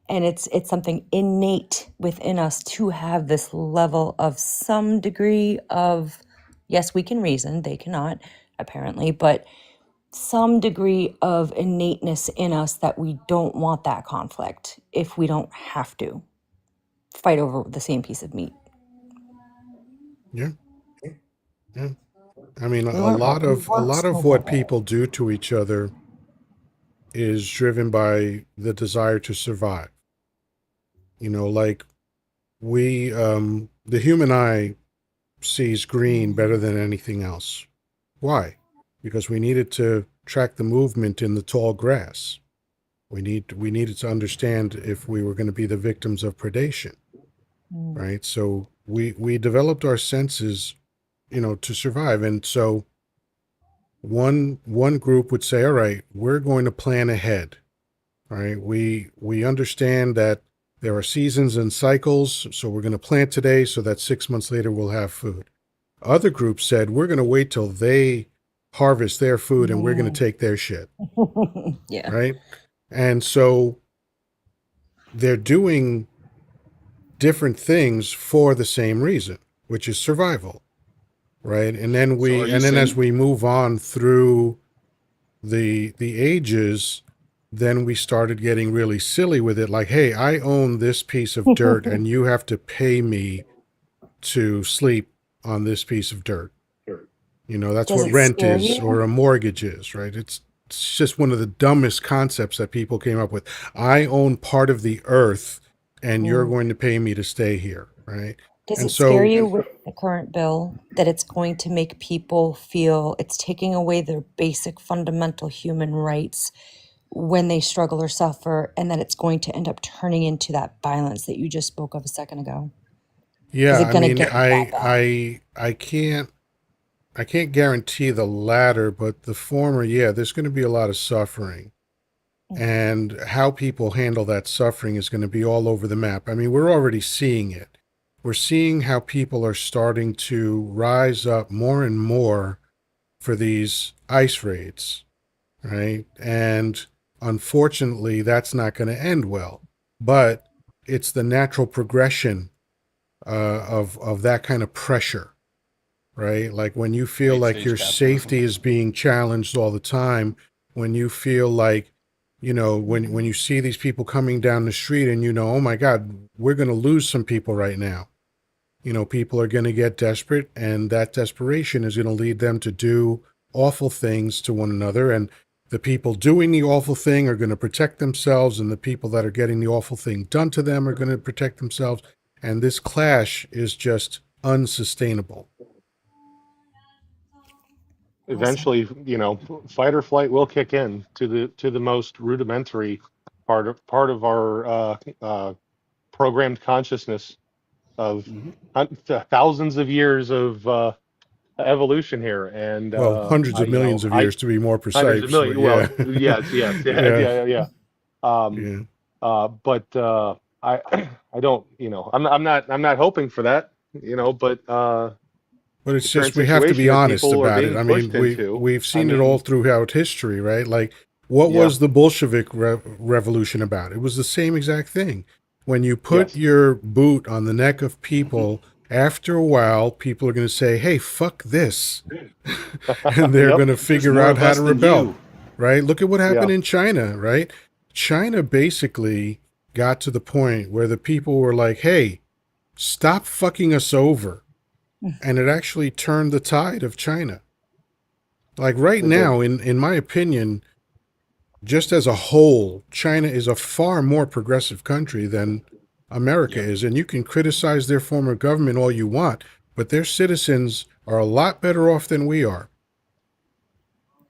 S5: And it's something innate within us to have this level of some degree of, yes, we can reason, they cannot, apparently, but some degree of innateness in us that we don't want that conflict if we don't have to fight over the same piece of meat.
S1: Yeah. Yeah. I mean,
S5: We weren't
S1: a lot of what people do to each other is driven by the desire to survive. You know, like the human eye sees green better than anything else. Why? Because we needed to track the movement in the tall grass. We needed to understand if we were going to be the victims of predation, right? So we developed our senses, you know, to survive. And so one group would say, all right, we're going to plan ahead. All right. We understand that there are seasons and cycles, so we're going to plant today so that 6 months later we'll have food. Other groups said, we're going to wait till they harvest their food and we're going to take their shit.
S5: Yeah.
S1: Right. And so they're doing different things for the same reason, which is survival. Right. And then as we move on through the ages, then we started getting really silly with it. Like, hey, I own this piece of dirt and you have to pay me to sleep on this piece of dirt. You know, that's
S5: Does
S1: what
S5: it
S1: rent
S5: scare
S1: is
S5: you?
S1: or a mortgage is, right? It's just one of the dumbest concepts that people came up with. I own part of the earth and you're going to pay me to stay here, right?
S5: Does
S1: And
S5: it scare
S1: so,
S5: you with the current bill that it's going to make people feel it's taking away their basic fundamental human rights when they struggle or suffer, and that it's going to end up turning into that violence that you just spoke of a second ago? Is
S1: yeah,
S5: it
S1: I
S5: going to
S1: mean,
S5: get that bad?
S1: I can't guarantee the latter, but the former, yeah, there's going to be a lot of suffering. And how people handle that suffering is going to be all over the map. I mean, we're already seeing it. We're seeing how people are starting to rise up more and more for these ICE raids, right? And unfortunately, that's not going to end well. But it's the natural progression of that kind of pressure, right? Like when you feel
S4: Late
S1: like
S4: stage
S1: your
S4: capitalism.
S1: safety is being challenged all the time, when you feel like, you know, when you see these people coming down the street and you know, oh my God, we're going to lose some people right now. You know, people are going to get desperate, and that desperation is going to lead them to do awful things to one another. And the people doing the awful thing are going to protect themselves, and the people that are getting the awful thing done to them are going to protect themselves. And this clash is just unsustainable.
S8: Eventually, you know, fight or flight will kick in to the most rudimentary part of our programmed consciousness of
S4: Mhm.
S8: thousands of years of evolution here, and
S1: Well, hundreds
S8: I,
S1: of
S8: you know,
S1: millions of
S8: I
S1: years to be more
S8: hundreds of
S1: precise, but
S8: million.
S1: yeah.
S8: Well, yes, yes, yeah,
S1: Yeah.
S8: yeah, yeah. Um,
S1: Yeah.
S8: but I, I don't, you know, I'm not hoping for that, you know, but
S1: But
S8: the
S1: it's
S8: current
S1: just we have to
S8: situation
S1: be
S8: that
S1: honest
S8: people are
S1: about it.
S8: being
S1: I mean,
S8: pushed into,
S1: we've
S8: I
S1: seen it all
S8: mean,
S1: throughout history, right? Like, what
S8: yeah,
S1: was the Bolshevik revolution about? It was the same exact thing. When you put
S8: yes,
S1: your boot on the neck of people, after a while, people are going to say, "Hey, fuck this," and they're
S8: yep,
S1: going to
S4: There's
S1: figure
S4: more
S1: out
S4: of
S1: how
S4: us
S1: to
S4: than
S1: rebel,
S4: you.
S1: right? Look at what happened
S8: yeah,
S1: in China, right? China basically got to the point where the people were like, "Hey, stop fucking us over." And it actually turned the tide of China. Like right
S8: it did.
S1: now, in my opinion, just as a whole, China is a far more progressive country than America
S4: Yep.
S1: is. And you can criticize their form of government all you want, but their citizens are a lot better off than we are.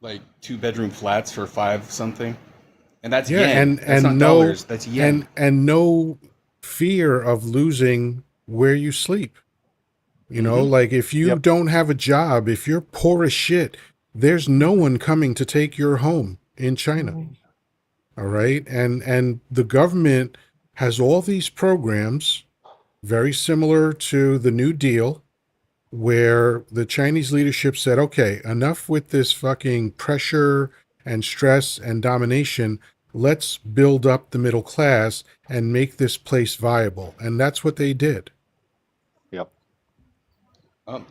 S4: like 2 bedroom flats for five something, and that's
S1: Yeah,
S4: yen. That's
S1: and
S4: not
S1: no
S4: dollars. That's yen.
S1: and no fear of losing where you sleep. You know,
S4: Mm-hmm.
S1: like if you
S8: Yep.
S1: don't have a job, if you're poor as shit, there's no one coming to take your home in China. All right? And the government has all these programs very similar to the New Deal, where the Chinese leadership said, okay, enough with this fucking pressure and stress and domination. Let's build up the middle class and make this place viable. And that's what they did.
S8: Yep.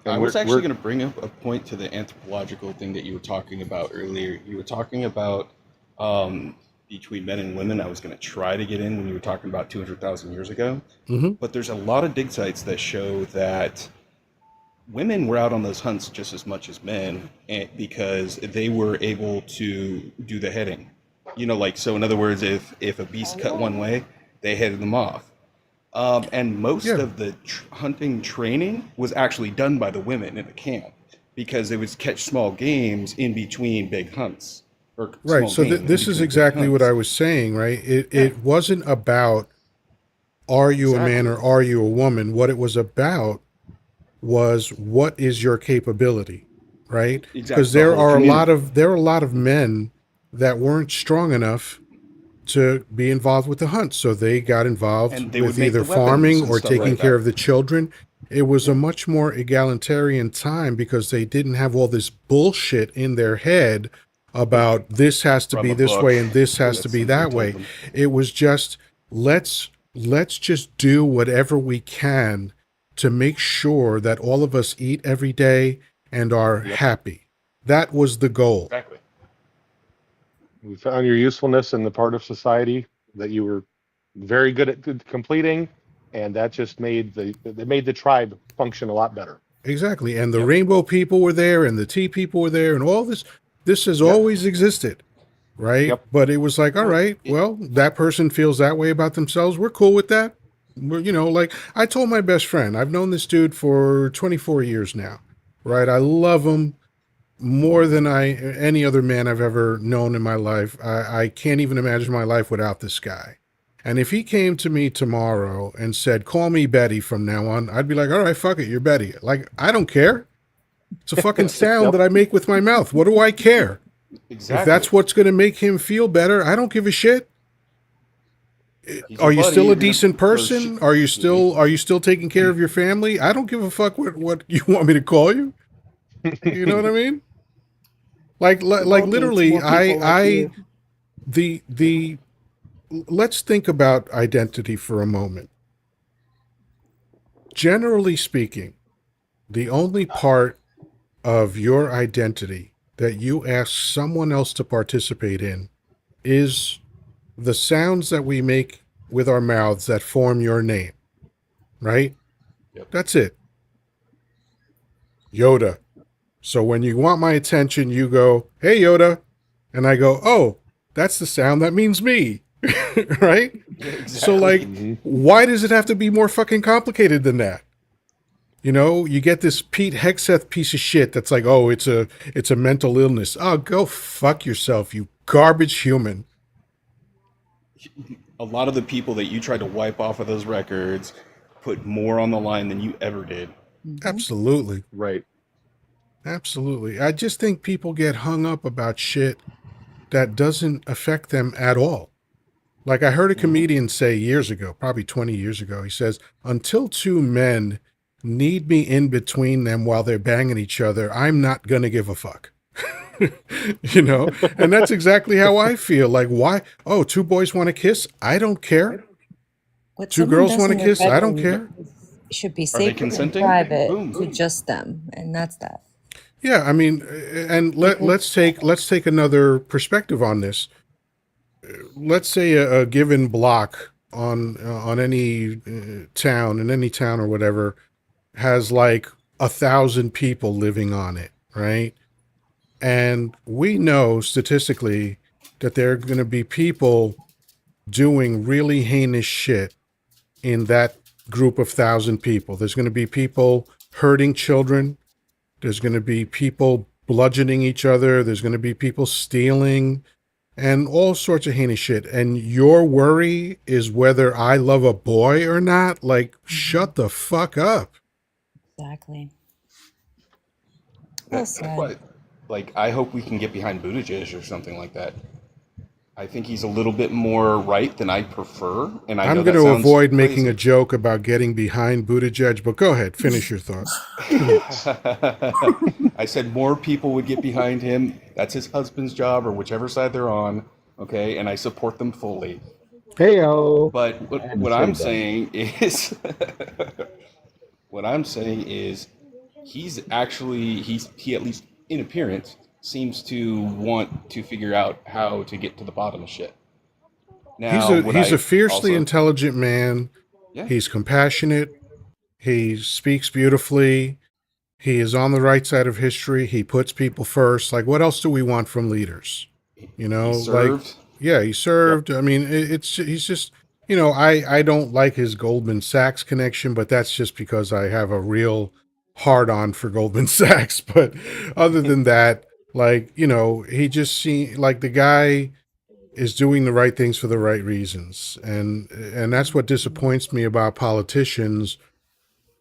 S4: I
S8: And
S4: was actually
S8: we're
S4: going to bring up a point to the anthropological thing that you were talking about earlier. You were talking about between men and women. I was going to try to get in when you were talking about 200,000 years ago.
S1: Mm-hmm.
S4: But there's a lot of dig sites that show that women were out on those hunts just as much as men because they were able to do the heading. You know, like, so in other words, if a beast cut one way, they headed them off. And most
S1: Yeah.
S4: of the hunting training was actually done by the women in the camp because they would catch small games in between big hunts or
S1: Right.
S4: small
S1: So
S4: game in
S1: this is
S4: between big
S1: exactly what I
S4: hunts.
S1: was saying, right? It,
S4: Yeah,
S1: it wasn't about are you a man
S4: exactly.
S1: or are you a woman? What it was about was what is your capability, right? Because
S4: Exactly. The whole community.
S1: there are a lot of men that weren't strong enough to be involved with the hunt. So they got involved
S4: And they would
S1: with
S4: make
S1: either
S4: the weapons
S1: farming
S4: and
S1: or
S4: stuff
S1: taking
S4: like
S1: care
S4: that.
S1: of the children. It was a
S4: Yeah.
S1: much more egalitarian time because they didn't have all this bullshit in their head about this has to
S4: From
S1: be
S4: a
S1: this
S4: book
S1: way and this has
S4: that
S1: to be
S4: somebody
S1: that
S4: told
S1: way.
S4: them.
S1: It was just let's just do whatever we can to make sure that all of us eat every day and are
S8: Yep.
S1: happy. That was the goal.
S8: Exactly. We found your usefulness in the part of society that you were very good at completing, and that just made the tribe function a lot better.
S1: Exactly. And the
S4: Yep.
S1: rainbow people were there and the tea people were there and all this has
S8: Yep.
S1: always existed, right?
S8: Yep.
S1: But it was like, all
S4: Well,
S1: right, well, that person feels that way about themselves. We're cool with that. We're, like I told my best friend, I've known this dude for 24 years now, right? I love him more than any other man I've ever known in my life. I can't even imagine my life without this guy. And if he came to me tomorrow and said, "Call me Betty from now on," I'd be like, "All right, fuck it, you're Betty." Like, I don't care. It's a fucking sound
S8: Yep.
S1: that I make with my mouth. What do I care? If
S4: exactly.
S1: that's what's going to make him feel better, I don't give a shit.
S4: He's
S1: Are
S4: your
S1: you
S4: buddy.
S1: still a
S4: You're gonna
S1: decent
S4: go.
S1: person? Are you still taking care of your family? I don't give a fuck what you want me to call you. You know what I mean? Like
S7: The
S1: like
S7: world needs
S1: literally
S7: more people like
S1: I
S7: you.
S1: the let's think about identity for a moment. Generally speaking, the only part of your identity that you ask someone else to participate in is the sounds that we make with our mouths that form your name, right?
S4: Yep.
S1: That's it. Yoddah. So when you want my attention, you go, "Hey, Yoddah." And I go, "Oh, that's the sound that means me." Right?
S4: Yeah,
S1: So, like,
S4: exactly.
S8: Hmm.
S1: why does it have to be more fucking complicated than that? You get this Pete Hegseth piece of shit that's like, "Oh, it's a mental illness." Oh, go fuck yourself, you garbage human.
S4: A lot of the people that you tried to wipe off of those records put more on the line than you ever did.
S1: Absolutely.
S8: Right.
S1: Absolutely. I just think people get hung up about shit that doesn't affect them at all. Like I heard a
S4: Hmm.
S1: comedian say years ago, probably 20 years ago, he says, "Until two men need me in between them while they're banging each other, I'm not going to give a fuck." And that's exactly how I feel. Like, why? Oh, two boys want to kiss? I don't care.
S5: What
S1: Two
S5: someone
S1: girls
S5: does
S1: want to
S5: in their
S1: kiss? I don't
S5: bedroom
S1: care.
S5: should be
S4: Are they
S5: sacred and
S4: consenting?
S5: private
S4: Boom.
S5: to just them, and that's that.
S1: Yeah, I mean, and
S5: People,
S1: let's take another perspective on this. Let's say a given block on any town in any town or whatever has like 1,000 people living on it, right? And we know statistically that there are going to be people doing really heinous shit in that group of 1,000 people. There's going to be people hurting children. There's going to be people bludgeoning each other. There's going to be people stealing and all sorts of heinous shit. And your worry is whether I love a boy or not? Like, shut the fuck up.
S5: Exactly. Well
S4: That's
S5: said.
S4: why, like, I hope we can get behind Buttigieg or something like that. I think he's a little bit more right than I prefer, and I
S1: I'm
S4: know
S1: going
S4: that
S1: to
S4: sounds
S1: avoid making a
S4: crazy.
S1: joke about getting behind Buttigieg, but go ahead, finish your thought.
S4: I said more people would get behind him. That's his husband's job, or whichever side they're on. Okay, and I support them fully.
S2: Heyo.
S4: But
S2: I had to
S4: what
S2: say
S4: I'm
S2: that.
S4: saying is, what I'm saying is, he at least in appearance seems to want to figure out how to get to the bottom of shit.
S1: He's
S4: Now,
S1: a
S4: would
S1: he's a
S4: I
S1: fiercely
S4: also?
S1: intelligent man.
S4: Yeah,
S1: He's compassionate. He speaks beautifully. He is on the right side of history. He puts people first. Like, what else do we want from leaders? You
S4: he
S1: know, like,
S4: served.
S1: yeah, he
S8: Yep.
S1: served. I mean, he's just, I don't like his Goldman Sachs connection, but that's just because I have a real hard on for Goldman Sachs. But other than that, like, he just seemed like the guy is doing the right things for the right reasons. And that's what disappoints me about politicians,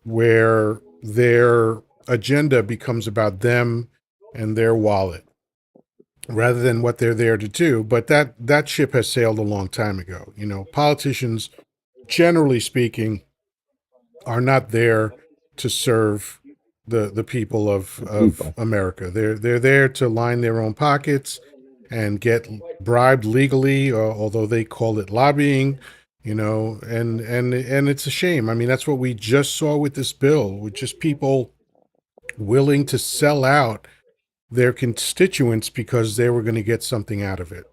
S1: where their agenda becomes about them and their wallet rather than what they're there to do. But that ship has sailed a long time ago. Politicians, generally speaking, are not there to serve the people of
S2: The
S1: of
S2: people.
S1: America. They're there to line their own pockets and get bribed legally, although they call it lobbying. And it's a shame. I mean, that's what we just saw with this bill, with just people willing to sell out their constituents because they were going to get something out of it.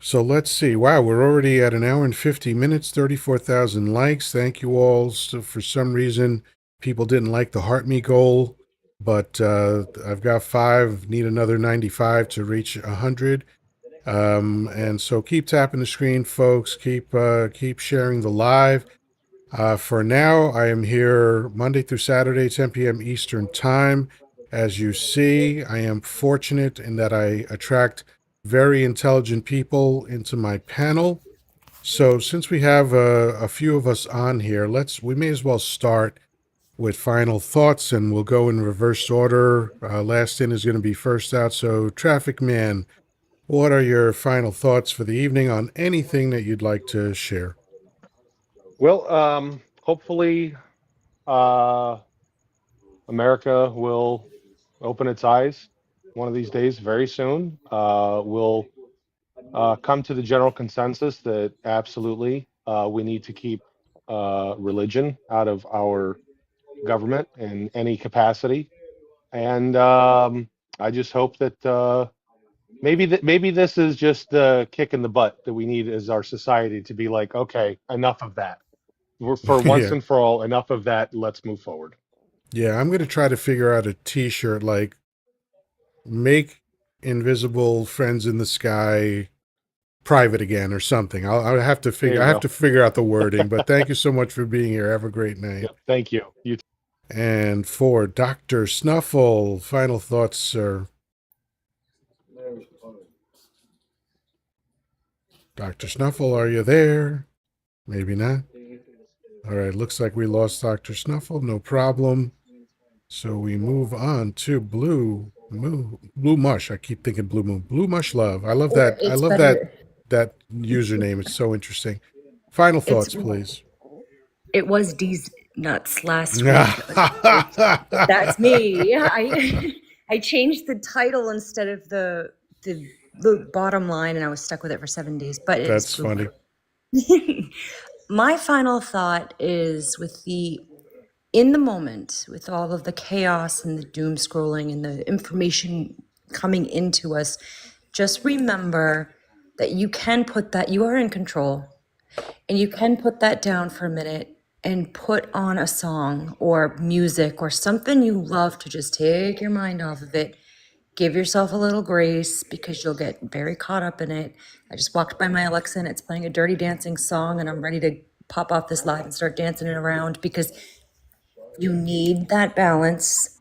S1: So let's see. Wow, we're already at an hour and 50 minutes, 34,000 likes. Thank you all. So for some reason, people didn't like the Heart Me goal, but I've got 5, need another 95 to reach 100. And so keep tapping the screen, folks. Keep sharing the live. For now, I am here Monday through Saturday, 10 p.m. Eastern Time. As you see, I am fortunate in that I attract very intelligent people into my panel. So since we have a few of us on here, we may as well start with final thoughts, and we'll go in reverse order. Last in is going to be first out. So Traffic Man, what are your final thoughts for the evening on anything that you'd like to share?
S8: Well, hopefully, uh, America will open its eyes one of these days, very soon. We'll come to the general consensus that absolutely we need to keep religion out of our government in any capacity. And I just hope that maybe this is just the kick in the butt that we need as our society to be like, okay, enough of that. For once
S1: Yeah.
S8: and for all, enough of that. Let's move forward.
S1: Yeah, I'm going to try to figure out a t-shirt like make invisible friends in the sky private again or something. I'll have to
S8: There
S1: figure I
S8: you
S1: have
S8: go.
S1: to figure out the wording, but thank you so much for being here. Have a great night.
S8: Yep. Thank you. You
S1: And for Dr. Snuffle, final thoughts, sir. Dr. Snuffle, are you there? Maybe not. All right, looks like we lost Dr. Snuffle. No problem. So we move on to Blue Mush. I keep thinking Blue Moon. Blue Mush Love. I love
S5: Or
S1: that. I
S5: it's
S1: love that
S5: better.
S1: that username. It's so interesting. Final
S5: It's
S1: thoughts, please.
S5: it was D's nuts last week. That's me. Yeah, I I changed the title instead of the bottom line, and I was stuck with it for 7 days. But it is
S1: That's
S5: Blue
S1: funny.
S5: Monday. My final thought is with the in the moment, with all of the chaos and the doom scrolling and the information coming into us, just remember that you are in control, and you can put that down for a minute and put on a song or music or something you love to just take your mind off of it. Give yourself a little grace because you'll get very caught up in it. I just walked by my Alexa and it's playing a Dirty Dancing song, and I'm ready to pop off this live and start dancing it around because You need that balance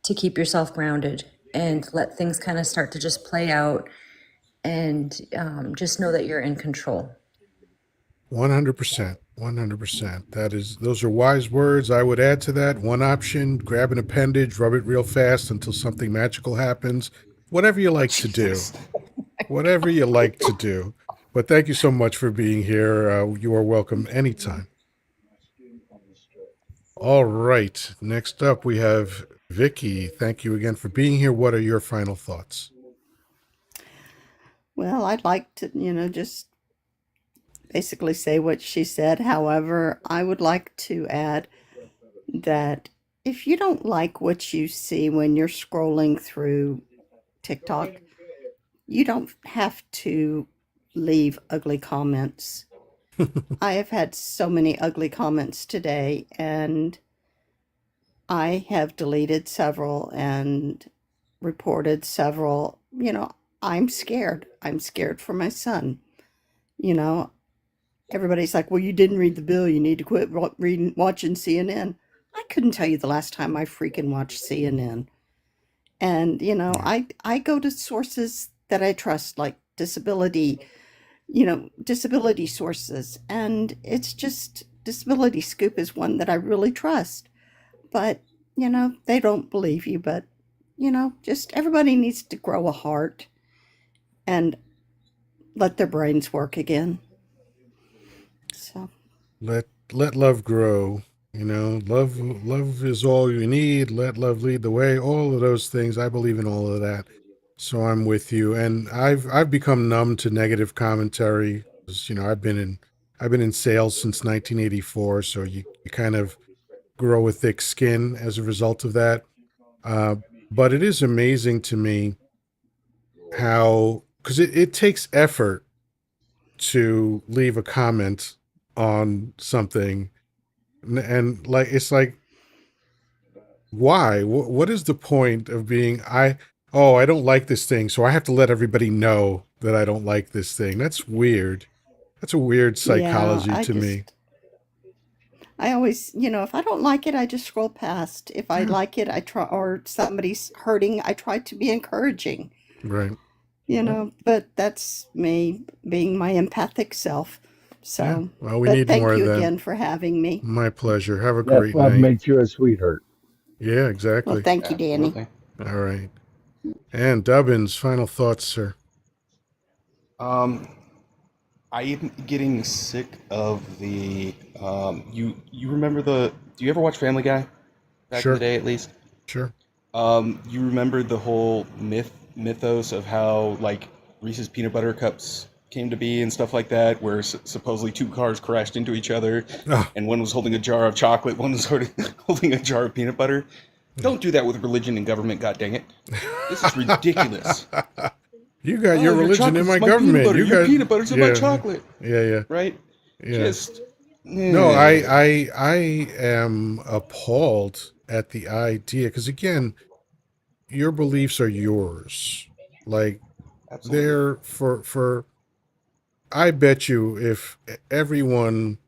S5: to keep yourself grounded and let things kind of start to just play out, and just know that you're in control.
S1: 100%. 100%. Those are wise words. I would add to that one option: grab an appendage, rub it real fast until something magical happens. Whatever you like to do.
S4: Jesus.
S1: Whatever you like to do. But thank you so much for being here. You are welcome anytime. All right. Next up, we have Vicky. Thank you again for being here. What are your final thoughts?
S7: Well, I'd like to, just basically say what she said. However, I would like to add that if you don't like what you see when you're scrolling through TikTok, you don't have to leave ugly comments. I have had so many ugly comments today, and I have deleted several and reported several. I'm scared. I'm scared for my son. You know, Everybody's like, well, you didn't read the bill. You need to quit watching CNN. I couldn't tell you the last time I freaking watched CNN. And,
S1: Yeah.
S7: I go to sources that I trust, like disability sources. And it's just, Disability Scoop is one that I really trust. But, they don't believe you. But, just everybody needs to grow a heart and let their brains work again. So.
S1: Let love grow. Love is all you need. Let love lead the way. All of those things. I believe in all of that. So I'm with you. And I've become numb to negative commentary. 'Cause, I've been in sales since 1984. So you kind of grow a thick skin as a result of that. Uh, but it is amazing to me how, because it takes effort to leave a comment on something, and like it's like, why? What is the point of being I don't like this thing, so I have to let everybody know that I don't like this thing? That's weird. That's a weird
S7: Yeah,
S1: psychology to me.
S7: I always, if I don't like it, I just scroll past. If I
S1: Yeah.
S7: like it, I try, or somebody's hurting, I try to be encouraging,
S1: Right.
S7: but that's me being my empathic self.
S1: Yeah.
S7: So,
S1: Well, we
S7: but
S1: need more
S7: thank
S1: of
S7: you
S1: that.
S7: again for having me.
S1: My pleasure. Have a
S2: That
S1: great
S2: love
S1: night.
S2: makes you a sweetheart.
S1: Yeah,
S7: Well,
S1: exactly.
S7: thank you, Danny.
S4: Absolutely.
S1: All right. And Dubbins, final thoughts, sir.
S4: Um, I am getting sick of the you remember the do you ever watch Family Guy back in the
S1: Sure.
S4: day at least?
S1: Sure.
S4: You remember the whole mythos of how like Reese's peanut butter cups came to be and stuff like that, where supposedly two cars crashed into each other,
S1: Oh,
S4: and one was holding a jar of chocolate, one was holding a jar of peanut butter. Don't do that with religion and government, god dang it! This is ridiculous.
S1: You got
S4: Oh,
S1: your
S4: your
S1: religion in
S4: chocolate's
S1: my
S4: my peanut
S1: government.
S4: butter.
S1: You
S4: Your
S1: got,
S4: peanut butter's in my
S1: yeah,
S4: chocolate,
S1: yeah.
S4: right?
S1: Yeah.
S4: Just
S1: No,
S4: eh,
S1: I am appalled at the idea, because again, your beliefs are yours. Like,
S4: absolutely.
S1: they're for I bet you if everyone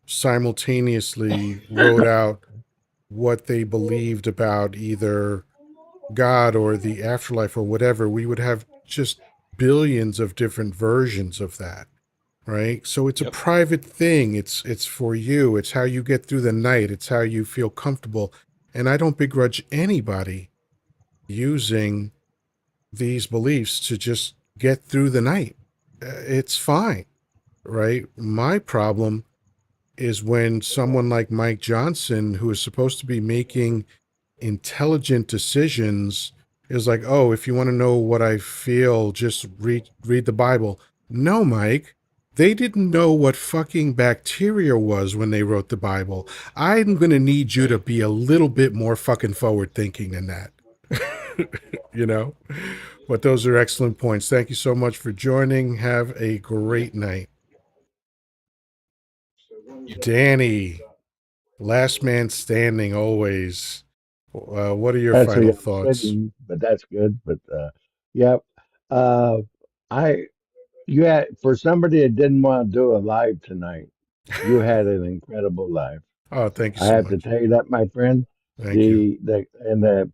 S1: simultaneously wrote out what they believed about either God or the afterlife or whatever, we would have just billions of different versions of that. Right? So it's a
S4: Yep.
S1: private thing. It's for you. It's how you get through the night. It's how you feel comfortable. And I don't begrudge anybody using these beliefs to just get through the night. It's fine, right? My problem is when someone like Mike Johnson, who is supposed to be making intelligent decisions, is like, oh, if you want to know what I feel, just read the Bible. No, Mike. They didn't know what fucking bacteria was when they wrote the Bible. I'm going to need you to
S4: Right.
S1: be a little bit more fucking forward thinking than that. you know? But those are excellent points. Thank you so much for joining. Have a
S4: Yeah.
S1: great night.
S4: You
S1: Danny, last man standing always. What are your
S2: Actually,
S1: final
S2: I'm
S1: thoughts?
S2: sitting, but that's good. But yeah, uh, I you had for somebody that didn't want to do a live tonight, you had an incredible live.
S1: Oh, thank you
S2: I
S1: so
S2: have to
S1: much.
S2: tell you that, my friend.
S1: Thank you.
S2: The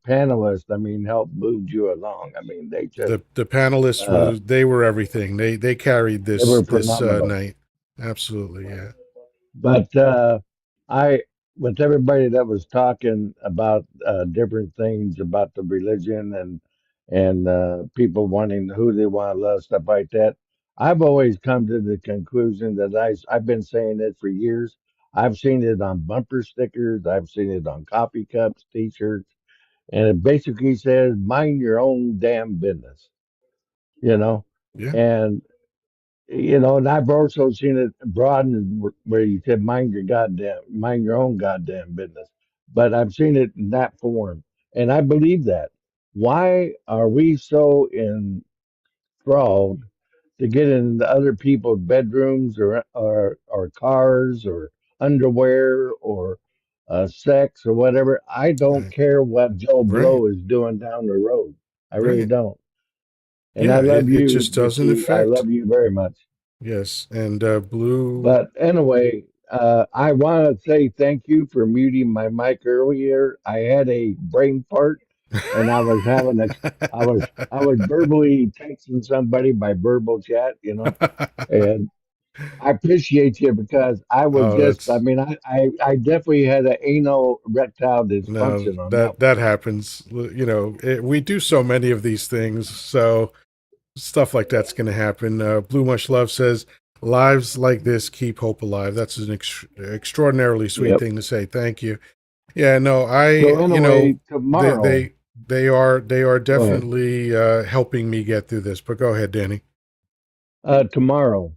S2: panelists, I mean, helped moved you along. I mean, they just
S1: The panelists
S2: uh,
S1: were everything. They carried
S2: they
S1: this
S2: were phenomenal.
S1: night. Absolutely, yeah.
S2: But I, with everybody that was talking about different things about the religion and people wanting who they want to love, stuff like that, I've always come to the conclusion that I've been saying it for years. I've seen it on bumper stickers. I've seen it on coffee cups, T-shirts, and it basically says, "Mind your own damn business," you know.
S1: Yeah.
S2: And and I've also seen it broadened where you said mind your own goddamn business. But I've seen it in that form, and I believe that. Why are we so enthralled to get into other people's bedrooms or cars or underwear or sex or whatever? I don't
S1: Right.
S2: care what Joe
S1: Right.
S2: Blow is doing down the road. I really
S1: Right.
S2: don't. And I
S1: Yeah,
S2: love
S1: it
S2: you,
S1: just doesn't
S2: Vicky. I
S1: affect.
S2: love you very much.
S1: Yes. And blue.
S2: But anyway, I want to say thank you for muting my mic earlier. I had a brain fart, and I was verbally texting somebody by verbal chat, and I appreciate you because I was
S1: Oh,
S2: just, I
S1: that's
S2: mean, I definitely had an anal erectile
S1: no,
S2: dysfunction on that
S1: that
S2: one.
S1: happens. We do so many of these things, so stuff like that's going to happen. Blue Mush Love says, "Lives like this keep hope alive." That's an extraordinarily sweet
S2: Yep.
S1: thing to say. Thank you. Yeah, no,
S2: So anyway,
S1: they
S2: tomorrow,
S1: they they are
S2: go ahead.
S1: definitely helping me get through this. But go ahead, Danny.
S2: Tomorrow.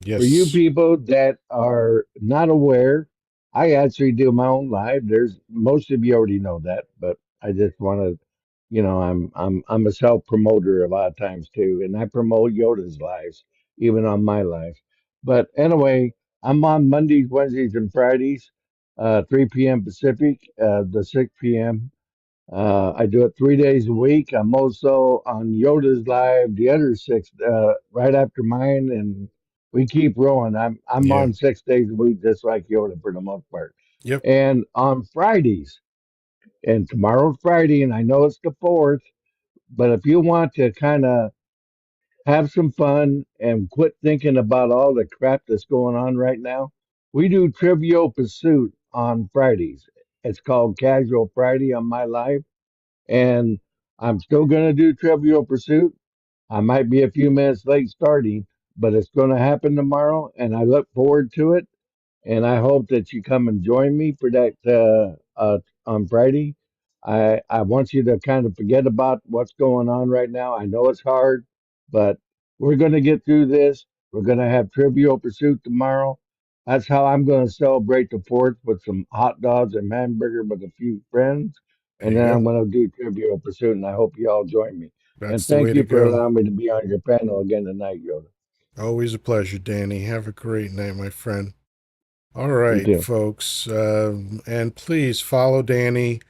S2: For you
S1: Yes.
S2: people that are not aware, I actually do my own live. There's most of you already know that, but I just want to, I'm a self promoter a lot of times too, and I promote Yoda's lives, even on my live. But anyway, I'm on Mondays, Wednesdays, and Fridays, 3 p.m. Pacific, the 6 p.m. I do it 3 days a week. I'm also on Yoda's live, the other six, right after mine, and we keep rolling. I'm
S1: Yeah.
S2: on 6 days a week, just like Yoda for the most part.
S1: Yep.
S2: And on Fridays, and tomorrow's Friday, and I know it's the fourth, but if you want to kind of have some fun and quit thinking about all the crap that's going on right now, we do Trivial Pursuit on Fridays. It's called Casual Friday on my live, and I'm still going to do Trivial Pursuit. I might be a few minutes late starting, but it's going to happen tomorrow, and I look forward to it. And I hope that you come and join me for that on Friday. I want you to kind of forget about what's going on right now. I know it's hard, but we're going to get through this. We're going to have Trivial Pursuit tomorrow. That's how I'm going to celebrate the 4th with some hot dogs and hamburger with a few friends.
S1: There
S2: And
S1: you
S2: then I'm
S1: go.
S2: going to do Trivial Pursuit, and I hope you all join me. And
S1: That's the
S2: thank
S1: way to
S2: you for
S1: go.
S2: allowing me to be on your panel again tonight, Yoda.
S1: Always a pleasure, Danny. Have a great night, my friend. All
S2: You
S1: right,
S2: too.
S1: folks. And please follow Danny.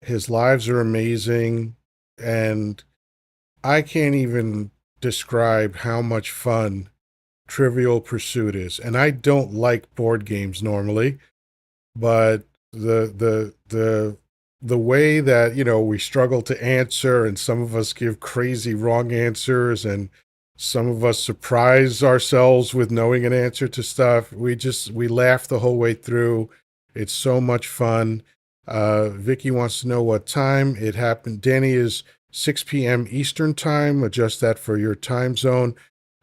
S1: His lives are amazing. And I can't even describe how much fun Trivial Pursuit is. And I don't like board games normally, but the way that we struggle to answer, and some of us give crazy wrong answers, and some of us surprise ourselves with knowing an answer to stuff, we laugh the whole way through. It's so much fun. Vicky wants to know what time it happened. Danny is 6 p.m. Eastern time. Adjust that for your time zone.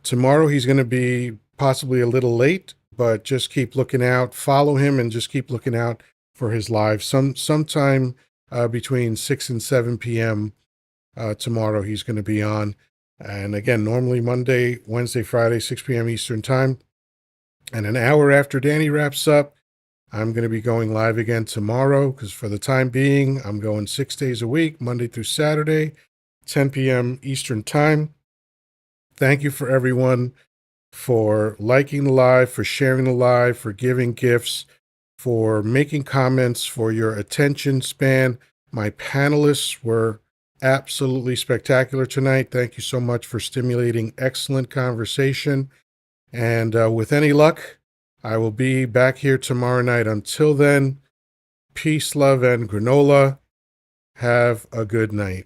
S1: Tomorrow he's going to be possibly a little late, but just keep looking out. Follow him and just keep looking out for his live. Sometime between 6 and 7 p.m. Tomorrow he's going to be on. And again, normally Monday, Wednesday, Friday, 6 p.m. Eastern time. And an hour after Danny wraps up, I'm going to be going live again tomorrow because for the time being, I'm going 6 days a week, Monday through Saturday, 10 p.m. Eastern time. Thank you for everyone for liking the live, for sharing the live, for giving gifts, for making comments, for your attention span. My panelists were absolutely spectacular tonight. Thank you so much for stimulating excellent conversation. And with any luck, I will be back here tomorrow night. Until then, peace, love, and granola. Have a good night.